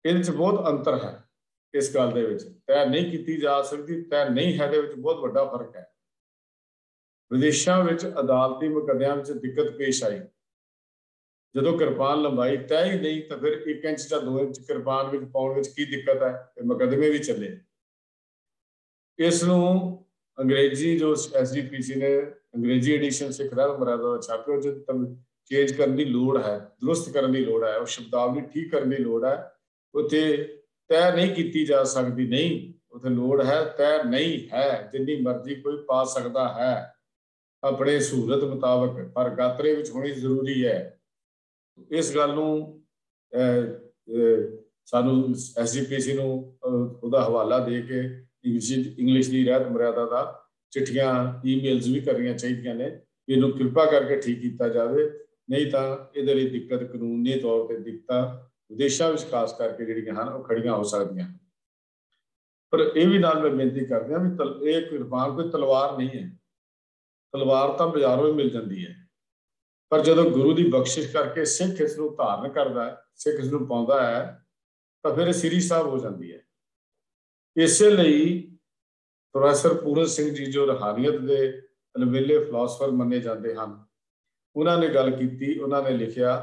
ਇਹਦੇ 'ਚ ਬਹੁਤ ਅੰਤਰ ਹੈ। ਇਸ ਗੱਲ ਦੇ ਵਿੱਚ ਤੈਅ ਨਹੀਂ ਕੀਤੀ ਜਾ ਸਕਦੀ, ਤੈਅ ਨਹੀਂ ਹੈ ਦੇ ਵਿੱਚ ਬਹੁਤ ਵੱਡਾ ਫਰਕ ਹੈ। ਵਿਦੇਸ਼ਾਂ ਵਿੱਚ ਅਦਾਲਤੀ ਮੁਕੱਦਮਿਆਂ ਵਿੱਚ ਦਿੱਕਤ ਪੇਸ਼ ਆਈ, ਜਦੋਂ ਕਿਰਪਾਨ ਲੰਬਾਈ ਤੈਅ ਹੀ ਨਹੀਂ ਤਾਂ ਫਿਰ 1 ਇੰਚ ਜਾਂ 2 ਇੰਚ ਕਿਰਪਾਨ ਵਿੱਚ ਪਾਉਣ ਵਿੱਚ ਕੀ ਦਿੱਕਤ ਹੈ? ਤੇ ਮੁਕੱਦਮੇ ਵੀ ਚੱਲੇ। ਇਸ ਨੂੰ ਅੰਗਰੇਜ਼ੀ ਜੋ SGPC ਨੇ ਅੰਗਰੇਜ਼ੀ ਐਡੀਸ਼ਨ ਸਿੱਖ ਰਹਿਤ ਮਰਿਆਦਾ ਦਾ ਛਾਪਿਆ, ਉਹ 'ਚ ਚੇਂਜ ਕਰਨ ਦੀ ਲੋੜ ਹੈ, ਦਰੁਸਤ ਕਰਨ ਦੀ ਲੋੜ ਹੈ, ਉਹ ਸ਼ਬਦਾਵਲੀ ਠੀਕ ਕਰਨ ਦੀ ਲੋੜ ਹੈ। ਉੱਥੇ ਤੈਅ ਨਹੀਂ ਕੀਤੀ ਜਾ ਸਕਦੀ ਨਹੀਂ, ਉੱਥੇ ਲੋੜ ਹੈ ਤੈਅ ਨਹੀਂ ਹੈ, ਜਿੰਨੀ ਮਰਜ਼ੀ ਕੋਈ ਪਾ ਸਕਦਾ ਹੈ ਆਪਣੇ ਸਹੂਲਤ ਮੁਤਾਬਕ, ਪਰ ਗਾਤਰੇ ਵਿੱਚ ਹੋਣੀ ਜ਼ਰੂਰੀ ਹੈ। ਇਸ ਗੱਲ ਨੂੰ ਸਾਨੂੰ SGPC ਨੂੰ ਉਹਦਾ ਹਵਾਲਾ ਦੇ ਕੇ ਇੰਗਲਿਸ਼ ਦੀ ਰਹਿਤ ਮਰਿਆਦਾ ਦਾ ਚਿੱਠੀਆਂ ਈਮੇਲਸ ਵੀ ਕਰਨੀਆਂ ਚਾਹੀਦੀਆਂ ਨੇ, ਇਹਨੂੰ ਕਿਰਪਾ ਕਰਕੇ ਠੀਕ ਕੀਤਾ ਜਾਵੇ, ਨਹੀਂ ਤਾਂ ਇਹਦੇ ਲਈ ਦਿੱਕਤ ਕਾਨੂੰਨੀ ਤੌਰ ਤੇ ਦਿੱਕਤਾਂ ਵਿਦੇਸ਼ਾਂ ਵਿੱਚ ਖਾਸ ਕਰਕੇ ਜਿਹੜੀਆਂ ਹਨ ਉਹ ਖੜੀਆਂ ਹੋ ਸਕਦੀਆਂ। ਪਰ ਇਹ ਵੀ ਨਾਲ ਮੈਂ ਬੇਨਤੀ ਕਰਦੇ ਹਾਂ ਵੀ ਇਹ ਕਿਰਪਾਨ ਕੋਈ ਤਲਵਾਰ ਨਹੀਂ ਹੈ। ਤਲਵਾਰ ਤਾਂ ਬਾਜ਼ਾਰੋਂ ਹੀ ਮਿਲ ਜਾਂਦੀ ਹੈ, ਪਰ ਜਦੋਂ ਗੁਰੂ ਦੀ ਬਖਸ਼ਿਸ਼ ਕਰਕੇ ਸਿੱਖ ਇਸ ਨੂੰ ਧਾਰਨ ਕਰਦਾ ਹੈ, ਸਿੱਖ ਇਸ ਨੂੰ ਪਾਉਂਦਾ ਹੈ, ਤਾਂ ਫਿਰ ਇਹ ਸ੍ਰੀ ਸਾਹਿਬ ਹੋ ਜਾਂਦੀ ਹੈ। ਇਸੇ ਲਈ ਪ੍ਰੋਫੈਸਰ ਪੂਰਨ ਸਿੰਘ ਜੀ ਜੋ ਰੂਹਾਨੀਅਤ ਦੇ ਅਲਬੇਲੇ ਫਿਲਾਸਫਰ ਮੰਨੇ ਜਾਂਦੇ ਹਨ, ਉਹਨਾਂ ਨੇ ਗੱਲ ਕੀਤੀ, ਉਹਨਾਂ ਨੇ ਲਿਖਿਆ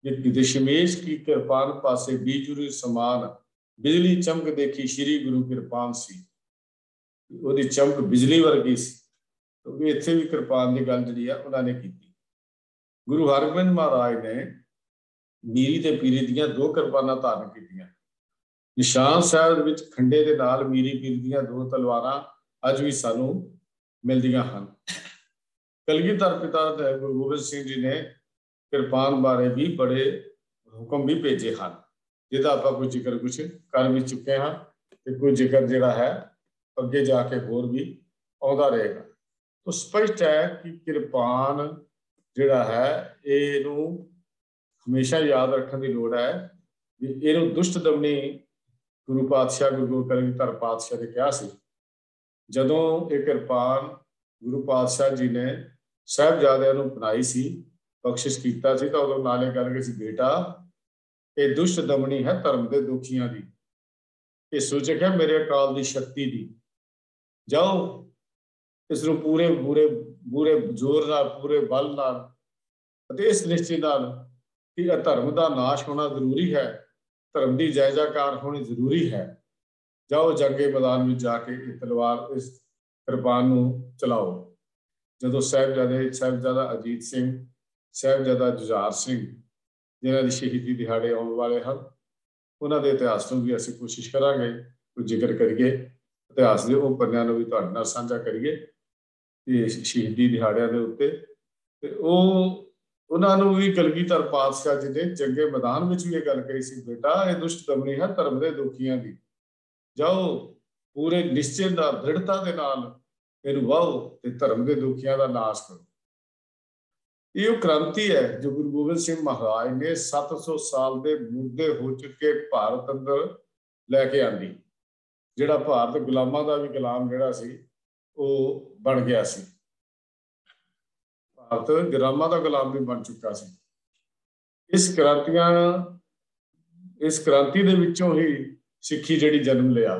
ਕਿ ਦਸ਼ਮੇਸ਼ ਕੀ ਕਿਰਪਾਨ ਪਾਸੇ ਬੀਜੁਰੀ ਸਮਾਨ ਬਿਜਲੀ ਚਮਕ ਦੇਖੀ ਸ਼੍ਰੀ ਗੁਰੂ ਕਿਰਪਾਨ ਸੀ। ਉਹਦੀ ਚਮਕ ਬਿਜਲੀ ਵਰਗੀ ਸੀ। ਕਿਉਂਕਿ ਇੱਥੇ ਵੀ ਕਿਰਪਾਨ ਦੀ ਗੱਲ ਜਿਹੜੀ ਆ ਉਹਨਾਂ ਨੇ ਕੀਤੀ। ਗੁਰੂ ਹਰਗੋਬਿੰਦ ਮਹਾਰਾਜ ਨੇ ਮੀਰੀ ਤੇ ਪੀਰੀ ਦੀਆਂ 2 ਕਿਰਪਾਨਾਂ ਧਾਰਨ ਕੀਤੀਆਂ। ਨਿਸ਼ਾਨ ਸਾਹਿਬ ਦੇ ਵਿੱਚ ਖੰਡੇ ਦੇ ਨਾਲ ਮੀਰੀ ਪੀਰੀ ਦੀਆਂ 2 ਤਲਵਾਰਾਂ ਅੱਜ ਵੀ ਸਾਨੂੰ ਮਿਲਦੀਆਂ ਹਨ। ਕਲਗੀਧਰ ਪਿਤਾ ਗੁਰੂ ਗੋਬਿੰਦ ਸਿੰਘ ਜੀ ਨੇ ਕਿਰਪਾਨ ਬਾਰੇ ਵੀ ਬੜੇ ਹੁਕਮ ਵੀ ਭੇਜੇ ਹਨ, ਜਿਹਦਾ ਆਪਾਂ ਕੋਈ ਜ਼ਿਕਰ ਕੁਛ ਕਰ ਵੀ ਚੁੱਕੇ ਹਾਂ ਤੇ ਕੋਈ ਜ਼ਿਕਰ ਜਿਹੜਾ ਹੈ ਅੱਗੇ ਜਾ ਕੇ ਹੋਰ ਵੀ ਆਉਂਦਾ ਰਹੇਗਾ। ਤਾਂ ਸਪਸ਼ਟ ਹੈ ਕਿ ਕਿਰਪਾਨ ਜਿਹੜਾ ਹੈ ਇਹਨੂੰ ਹਮੇਸ਼ਾ ਯਾਦ ਰੱਖਣ ਦੀ ਲੋੜ ਹੈ ਵੀ ਇਹਨੂੰ ਦੁਸ਼ਟ ਦਮਨੀ ਗੁਰੂ ਪਾਤਸ਼ਾਹ ਗੁਰੂ ਕਲਗੀਧਰ ਪਾਤਸ਼ਾਹ ਨੇ ਕਿਹਾ ਸੀ। ਜਦੋਂ ਇਹ ਕਿਰਪਾਨ ਗੁਰੂ ਪਾਤਸ਼ਾਹ ਜੀ ਨੇ ਸਾਹਿਬਜ਼ਾਦਿਆਂ ਨੂੰ ਬਣਾਈ ਸੀ, ਬਖਸ਼ਿਸ਼ ਕੀਤਾ ਸੀ, ਤਾਂ ਉਦੋਂ ਨਾਲੇ ਗੱਲ ਗਈ ਸੀ, ਬੇਟਾ ਇਹ ਦੁਸ਼ਟ ਦਮਨੀ ਹੈ ਧਰਮ ਦੇ ਦੁਖੀਆਂ ਦੀ, ਇਹ ਸੂਚਕ ਹੈ ਮੇਰੇ ਅਕਾਲ ਦੀ ਸ਼ਕਤੀ ਦੀ। जाओ इस पूरे पूरे पूरे जोर नाल पूरे बल नाल इस निश्चय नाल कि धर्म का नाश होना जरूरी है, धर्म की जय जयकार होनी जरूरी है। जाओ जंगे मैदान में जाके तलवार इस कृपान नूं चलाओ। जो साहिबजादा अजीत सिंह, साहिबजादा जुझार सिंह जिन्हों की शहीदी दिहाड़े आने वाले हैं, उन्होंने इतिहास को भी असीं कोशिश करांगे कोई जिक्र करिए, इतिहास के वो पन्नियां नूं भी तुहाडे नाल साझा करिए कि शहीदी दिहाड़ियां दे उत्ते ते उन्होंने भी कलगीधर पातशाह जी ने जंगे मैदान में भी ये गल कही सी, बेटा ये दुष्ट दमनी है धर्म के दुखियां की, जाओ पूरे निश्चय दृढ़ता के नाल इहनूं वाहो ते धर्म के दुखियां का नाश करो। ये क्रांति है जो गुरु गोबिंद सिंह महाराज ने 700 साल के मुर्दे हो चुके भारत अंदर लैके आंदी, जिहड़ा भारत गुलामां दा भी गुलाम जिहड़ा सी वो बन गया सी, भारत गुलामां दा गुलाम भी बन चुका सी। इस क्रांति दे विचों ही सिੱਖੀ जिहड़ी जन्म लिया,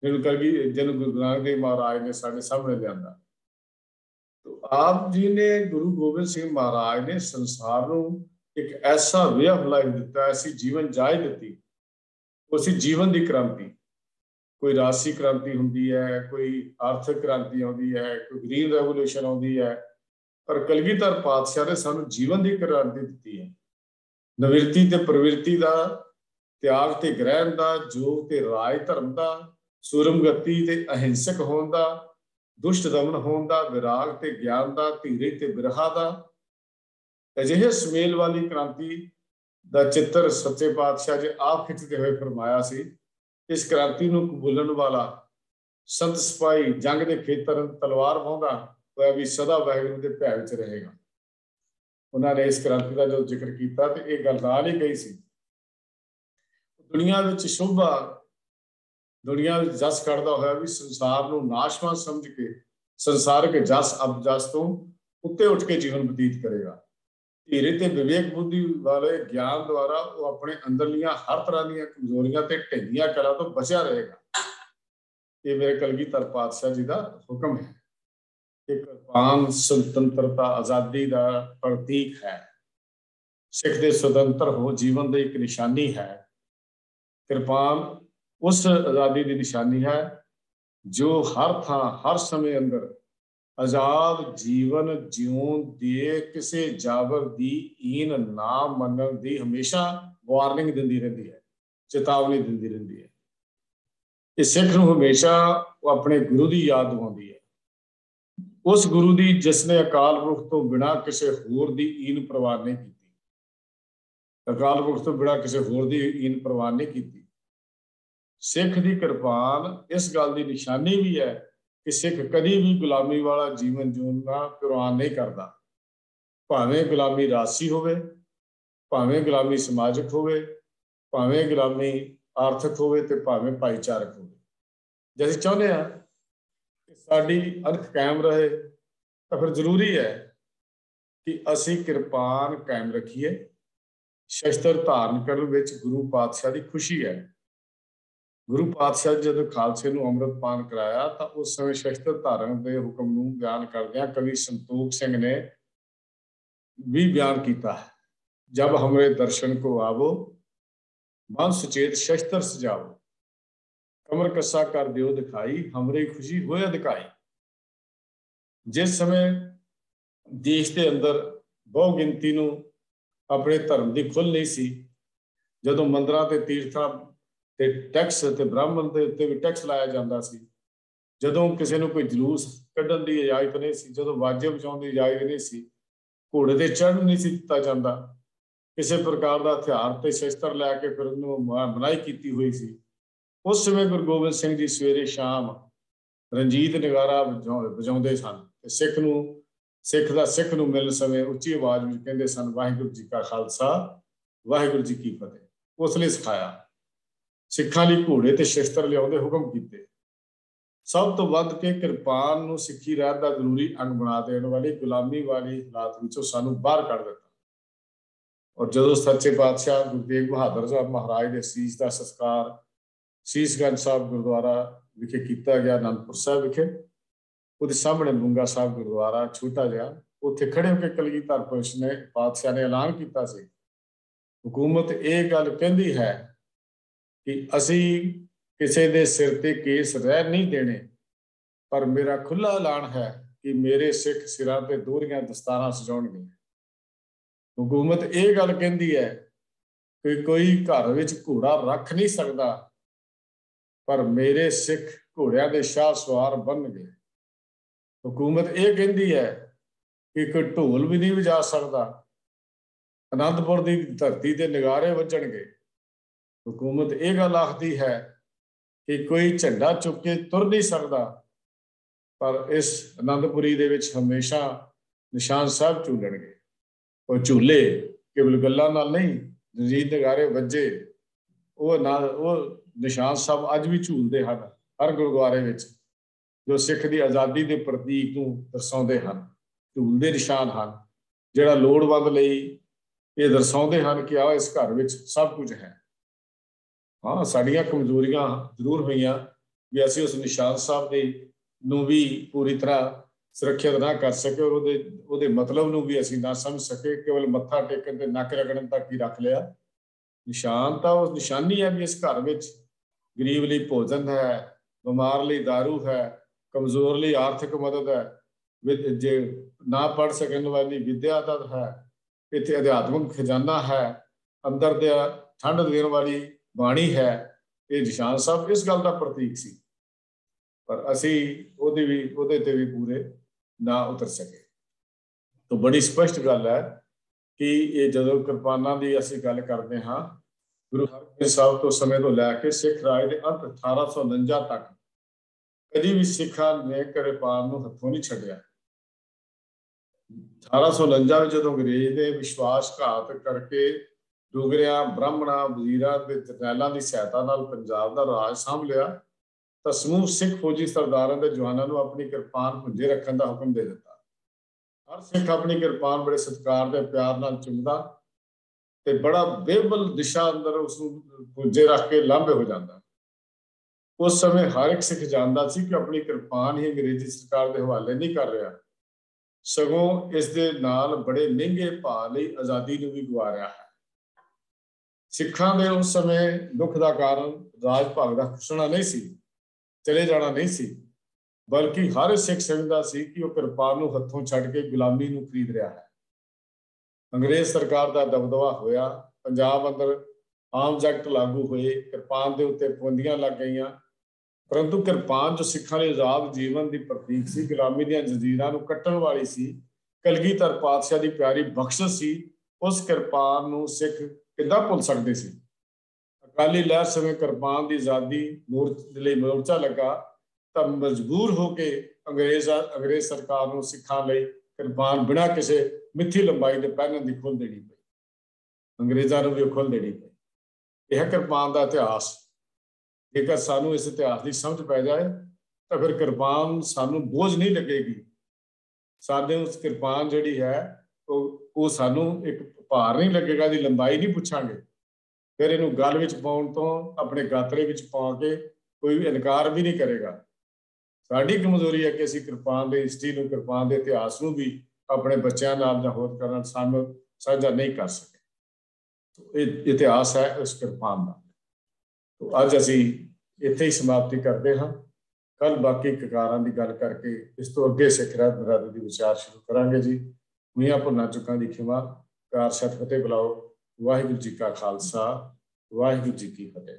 जिन्होंने गुरु नानक देव महाराज ने साडे सामने लिया। तो आप जी ने गुरु गोबिंद सिंह महाराज ने संसार को एक ऐसा वे ऑफ लाइफ दिता, ऐसी जीवन जाच दी, उसी जीवन की क्रांति। कोई राजसी क्रांति होंगी है, कोई आर्थिक क्रांति आती है, कोई ग्रीन रेवोल्यूशन आती है, पर कलगीधर पातशाह ने सानू जीवन की क्रांति दी है। निवृत्ति ते प्रवृत्ति का, त्याग ते ग्रहण का, योग ते राज धर्म का, सूरमगति ते अहिंसक होने का, दुष्ट दमन होने का, विराग ते ज्ञान का, धीरज ते बिरहा का, अजिहे सुमेल वाली क्रांति का चित्र सच्चे पातशाह जी आप खिंचते हुए फरमाया सी। इस क्रांति को कबूलन वाला संत सिपाही जंग के खेतर तलवार वाहुंदा होया भी सदा वाहिगुरू के भय विच रहेगा। उन्होंने इस क्रांति का जो जिक्र किया तो यह गल नाल ही कही सी, दुनिया विच शोभा, दुनिया विच जस करदा होया भी संसार को नाशवान समझ के संसारक जस अबजस तो उत्ते उठ के जीवन बतीत करेगा। धीरे ते विवेक बुद्धि वाले ज्ञान द्वारा वो अपने अंदरलियां हर तरह दी कमजोरियां ते ढिंगियां कला तो बचा रहेगा। ये मेरे कलगीधर पातशाह जी का हुक्म है। एक कृपान स्वतंत्रता आजादी का प्रतीक है, सिख दे स्वतंत्र हो जीवन की एक निशानी है। कृपान उस आजादी की निशानी है जो हर थां हर समय अंदर आजाद जीवन जीवन दे किसी जाबर की ईन ना मनन की हमेशा वार्निंग दिंदी रहती है, चेतावनी दिंदी रहती है। इस सिख नूं हमेशा अपने गुरु की याद दिवाउंदी है, उस गुरु की जिसने अकाल पुरख तो बिना किसी होर दी ईन परवाह नहीं की, अकाल पुरख तो बिना किसी होर दी ईन परवाह नहीं की। सिख की कृपान इस गल की निशानी भी है कि सिख कभी भी गुलामी वाला जीवन जीना प्रवान नहीं करता, भावें गुलामी राजसी होवे, भावें गुलामी समाजिक होवे, भावें गुलामी आर्थिक होवे ते भावें भाईचारक होवे। जैसे चाहते हैं कि साडी अनख कायम रहे तो फिर जरूरी है कि असी कृपान कायम रखिए। शस्त्र धारण करने विच गुरु पातशाह की खुशी है। गुरु पातशाह जब खालसे नूं अमृत पान कराया तो उस समय शस्त्र धारण के हुक्म नूं बयान करदियां कवि संतोख सिंह ने भी बयान किया है, जब हमरे दर्शन को आवो मन सुचेत शस्त्र सजाओ, कमर कसा कर दियो दिखाई, हमरे खुशी होया दिखाई। जिस समय देश के अंदर बहु गिनती नूं अपने धर्म की खुल नहीं सी, जदों मंदिरां ते तीर्थां ते टैक्स ते ब्राह्मण के उत्ते भी टैक्स लाया जाता सी, जदों किसी नूं कोई जलूस कढ़न की इजाजत नहीं सी, जदों वाजे बजाउण की इजाजत नहीं सी, घोड़े ते चढ़न नहीं सी दिता जाता, किसी प्रकार का हथियार ते शस्त्र लैके फिर उन्होंने मनाही की हुई सी। उस समय गुरु गोबिंद सिंह जी सवेरे शाम रंजीत नगारा बजाउंदे सन, सिख नूं मिलण समय उच्ची आवाज में कहंदे सन, वाहिगुरू जी का खालसा वाहिगुरू जी की फतेह। उसने सिखाया, सिखां लई घोड़े ते शस्त्र लियाउंदे हुक्म कीते। सब तो वध के किरपान नूं सिੱਖੀ रहत दा जरूरी अंग बना देण वाली गुलामी वाली हालात विचों सानू बाहर कढ दिता। और जदों सच्चे पातशाह गुरु तेग बहादुर साहब महाराज के सीस का संस्कार शीशगंज साहब गुरुद्वारा विखे किया गया, आनंदपुर साहब विखे। ਉਹਦੇ ਸਾਹਮਣੇ ਬੁੰਗਾ ਸਾਹਿਬ ਗੁਰਦੁਆਰਾ ਛੋਟਾ ਜਿਹਾ, ਉੱਥੇ ਖੜੇ ਹੋ ਕੇ ਕਲਗੀਧਰ ਪਾਤਸ਼ਾਹ ਨੇ ਐਲਾਨ ਕੀਤਾ ਸੀ, हुकूमत ये गल कहती है कि असी किसी दे सिर ते केस रह नहीं देने, पर मेरा खुला ऐलान है कि मेरे सिख सिरां ते दोहरियां दस्तारां सजाउणगे। हुकूमत ये गल कहती है कि कोई घर विच घोड़ा रख नहीं सकता, पर मेरे सिख घोड़ियां दे शाह सवार बनणगे। हुकूमत ये कहती है कि कोई ढोल भी नहीं वजा सकता, आनंदपुर की धरती के नगारे वजणगे। हुकूमत ये गल आखती है कि कोई झंडा चुक के तुर नहीं सकता, पर इस आनंदपुरी दे विच हमेशा निशान साहब झूलणगे। और झूले केवल गल्लां नाल नहीं, जंजीर नगारे वजे, वो निशान साहब अज भी झूलते हैं हर गुरुद्वारे विच, जो सिख की आज़ादी के प्रतीक को दर्शाते हैं। झूलते निशान हैं जिहड़ा लोड़वंद लई ये दर्शाते हैं कि आ इस घर में सब कुछ है। हाँ, साड़ियाँ कमजोरियां जरूर हुई भी असी उस निशान साहब के भी पूरी तरह सुरक्षित ना कर सके, और उहदे मतलब नूं भी असी ना समझ सके, केवल मत्था टेकन ते नक रगड़न तक ही रख लिया। निशान तो उस निशानी है भी इस घर में गरीब लई भोजन है, बीमार लई दारू है, कमजोर लई आर्थिक मदद है, जे ना पढ़ सकने वाली विद्या है, इत्थे अध्यात्मक खजाना है, अंदर दे ठंड देने वाली बाणी है। ये निशान साहब इस गल का प्रतीक सी, पर असी उहदे ते भी पूरे ना उतर सके। तो बड़ी स्पष्ट गल है कि ये जदों किरपानां दी असी गल करते हाँ, गुरु हरगोबिंद साहब तो समय तो लैके सिख राज के अंत 1849 तक कभी भी सिखां ने किरपान नूं हथों नहीं छड्डिया। 1849 में जो अंग्रेज ने विश्वासघात करके डोगरिया, ब्राह्मणा, वजीरां ते जरनैलां की सहायता नाल पंजाब का राज सांभ लिया, तो समूह सिख फौजी सरदारां दे जवानां नूं अपनी किरपान भुंजे रखने का हुक्म दे दिता। हर सिख अपनी किरपान बड़े सत्कार ते प्यार नाल चुमदा ते बड़ा बेबल दिशा अंदर उसनूं भुंजे रख के लांभे हो जाता। उस समय हर एक सिख जानता सी कि अपनी किरपान ही अंग्रेजी सरकार के हवाले नहीं कर रहा, सगों इस दे नाल बड़े महंगे भाव लई आज़ादी नूं भी गवा रहा है। सिखां दे उस समय दुख का कारण राज भाग का खुसना नहीं सी, चले जाना नहीं सी, बल्कि हर सिख समझदा सी कि वह किरपान नूं हथों छड्ड के गुलामी नूं खरीद रहा है। अंग्रेज सरकार का दबदबा होया, पंजाब अंदर आर्म्स एक्ट लागू हुए, किरपान के उत्ते पाबंदियां लग गई, परंतु किरपान जो सिखां लई आज़ाद जीवन की प्रतीक सी, गुलामी दी जंजीरां नूं कट्टण वाली सी, कलगीधर पातशाह की प्यारी बख्शिश सी, उस किरपान नूं सिख किद्दां भुल सकदे सी। अकाली लहर समय किरपान की आज़ादी लई मोर्चा लगा, तो मजबूर होके अंग्रेज सरकार नूं सिखां लई किरपान बिना किसी मिथी लंबाई के पहनण की खुल देनी पई, अंग्रेज़ां नूं भी खुल देनी पई। यह किरपान का इतिहास, जेकर सानू इस इतिहास की समझ पै जाए तो फिर किरपान सानू बोझ नहीं लगेगी। सानू उस किरपान जिहड़ी है वो सानू एक भार नहीं लगेगा, दी लंबाई नहीं पुछांगे, फिर इनू गल विच पाउण तो अपने गातरे विच पा के कोई भी इनकार भी नहीं करेगा। साडी कमजोरी है कि असीं किरपान की हिस्ट्री नूं, किरपान के इतिहास नूं भी अपने बच्चों नाल जां होर करन साझा नहीं कर सके। तो ये इतिहास है उस किरपान का। तो अज असी इत्थे ही समाप्ति करते हाँ, कल बाकी ककारां की गल करके इस तो अगे सिख रहत बरादरी की विचार शुरू करांगे जी। मियाँ भुन्ना चुकां दी खिमा, कार सत फतेह बुलाओ। वाहिगुरू जी का खालसा, वाहिगुरू जी की फतेह।